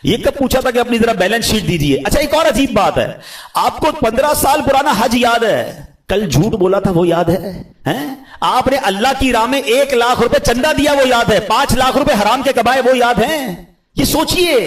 یہ کب پوچھا تھا کہ اپنی ذرا بیلنس شیٹ دیجیے. اچھا ایک اور عجیب بات ہے, آپ کو 15 سال پرانا حج یاد ہے, کل جھوٹ بولا تھا وہ یاد ہے, آپ نے اللہ کی راہ میں 1 لاکھ روپے چندہ دیا وہ یاد ہے, 5 لاکھ روپے حرام کے کمائے وہ یاد ہیں. یہ سوچئے,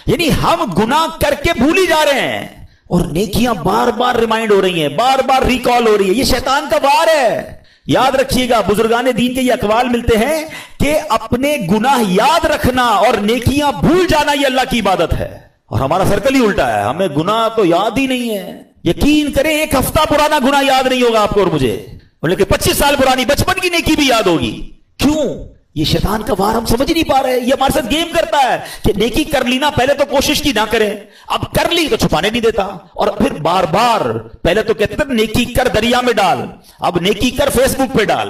یعنی ہم گناہ کر کے بھول ہی جا رہے ہیں اور نیکیاں بار بار ریمائنڈ ہو رہی ہیں, بار بار ریکال ہو رہی ہے. یہ شیطان کا وار ہے. یاد رکھیے گا, بزرگان دین کے یہ اقوال ملتے ہیں کہ اپنے گناہ یاد رکھنا اور نیکیاں بھول جانا یہ اللہ کی عبادت ہے. اور ہمارا سرکل ہی الٹا ہے, ہمیں گناہ تو یاد ہی نہیں ہے. یقین کریں 1 ہفتہ پرانا گناہ یاد نہیں ہوگا آپ کو اور مجھے, لیکن 25 سال پرانی بچپن کی نیکی بھی یاد ہوگی. کیوں؟ یہ شیطان کا وار ہم سمجھ نہیں پا رہے. یہ ہمارے ساتھ گیم کرتا ہے کہ نیکی کر لی نا, پہلے تو کوشش کی نہ کریں, اب کر لی تو چھپانے نہیں دیتا, اور پھر بار بار پہلے تو کہتے تھے نیکی کر دریا میں ڈال, اب نیکی کر فیس بک پہ ڈال,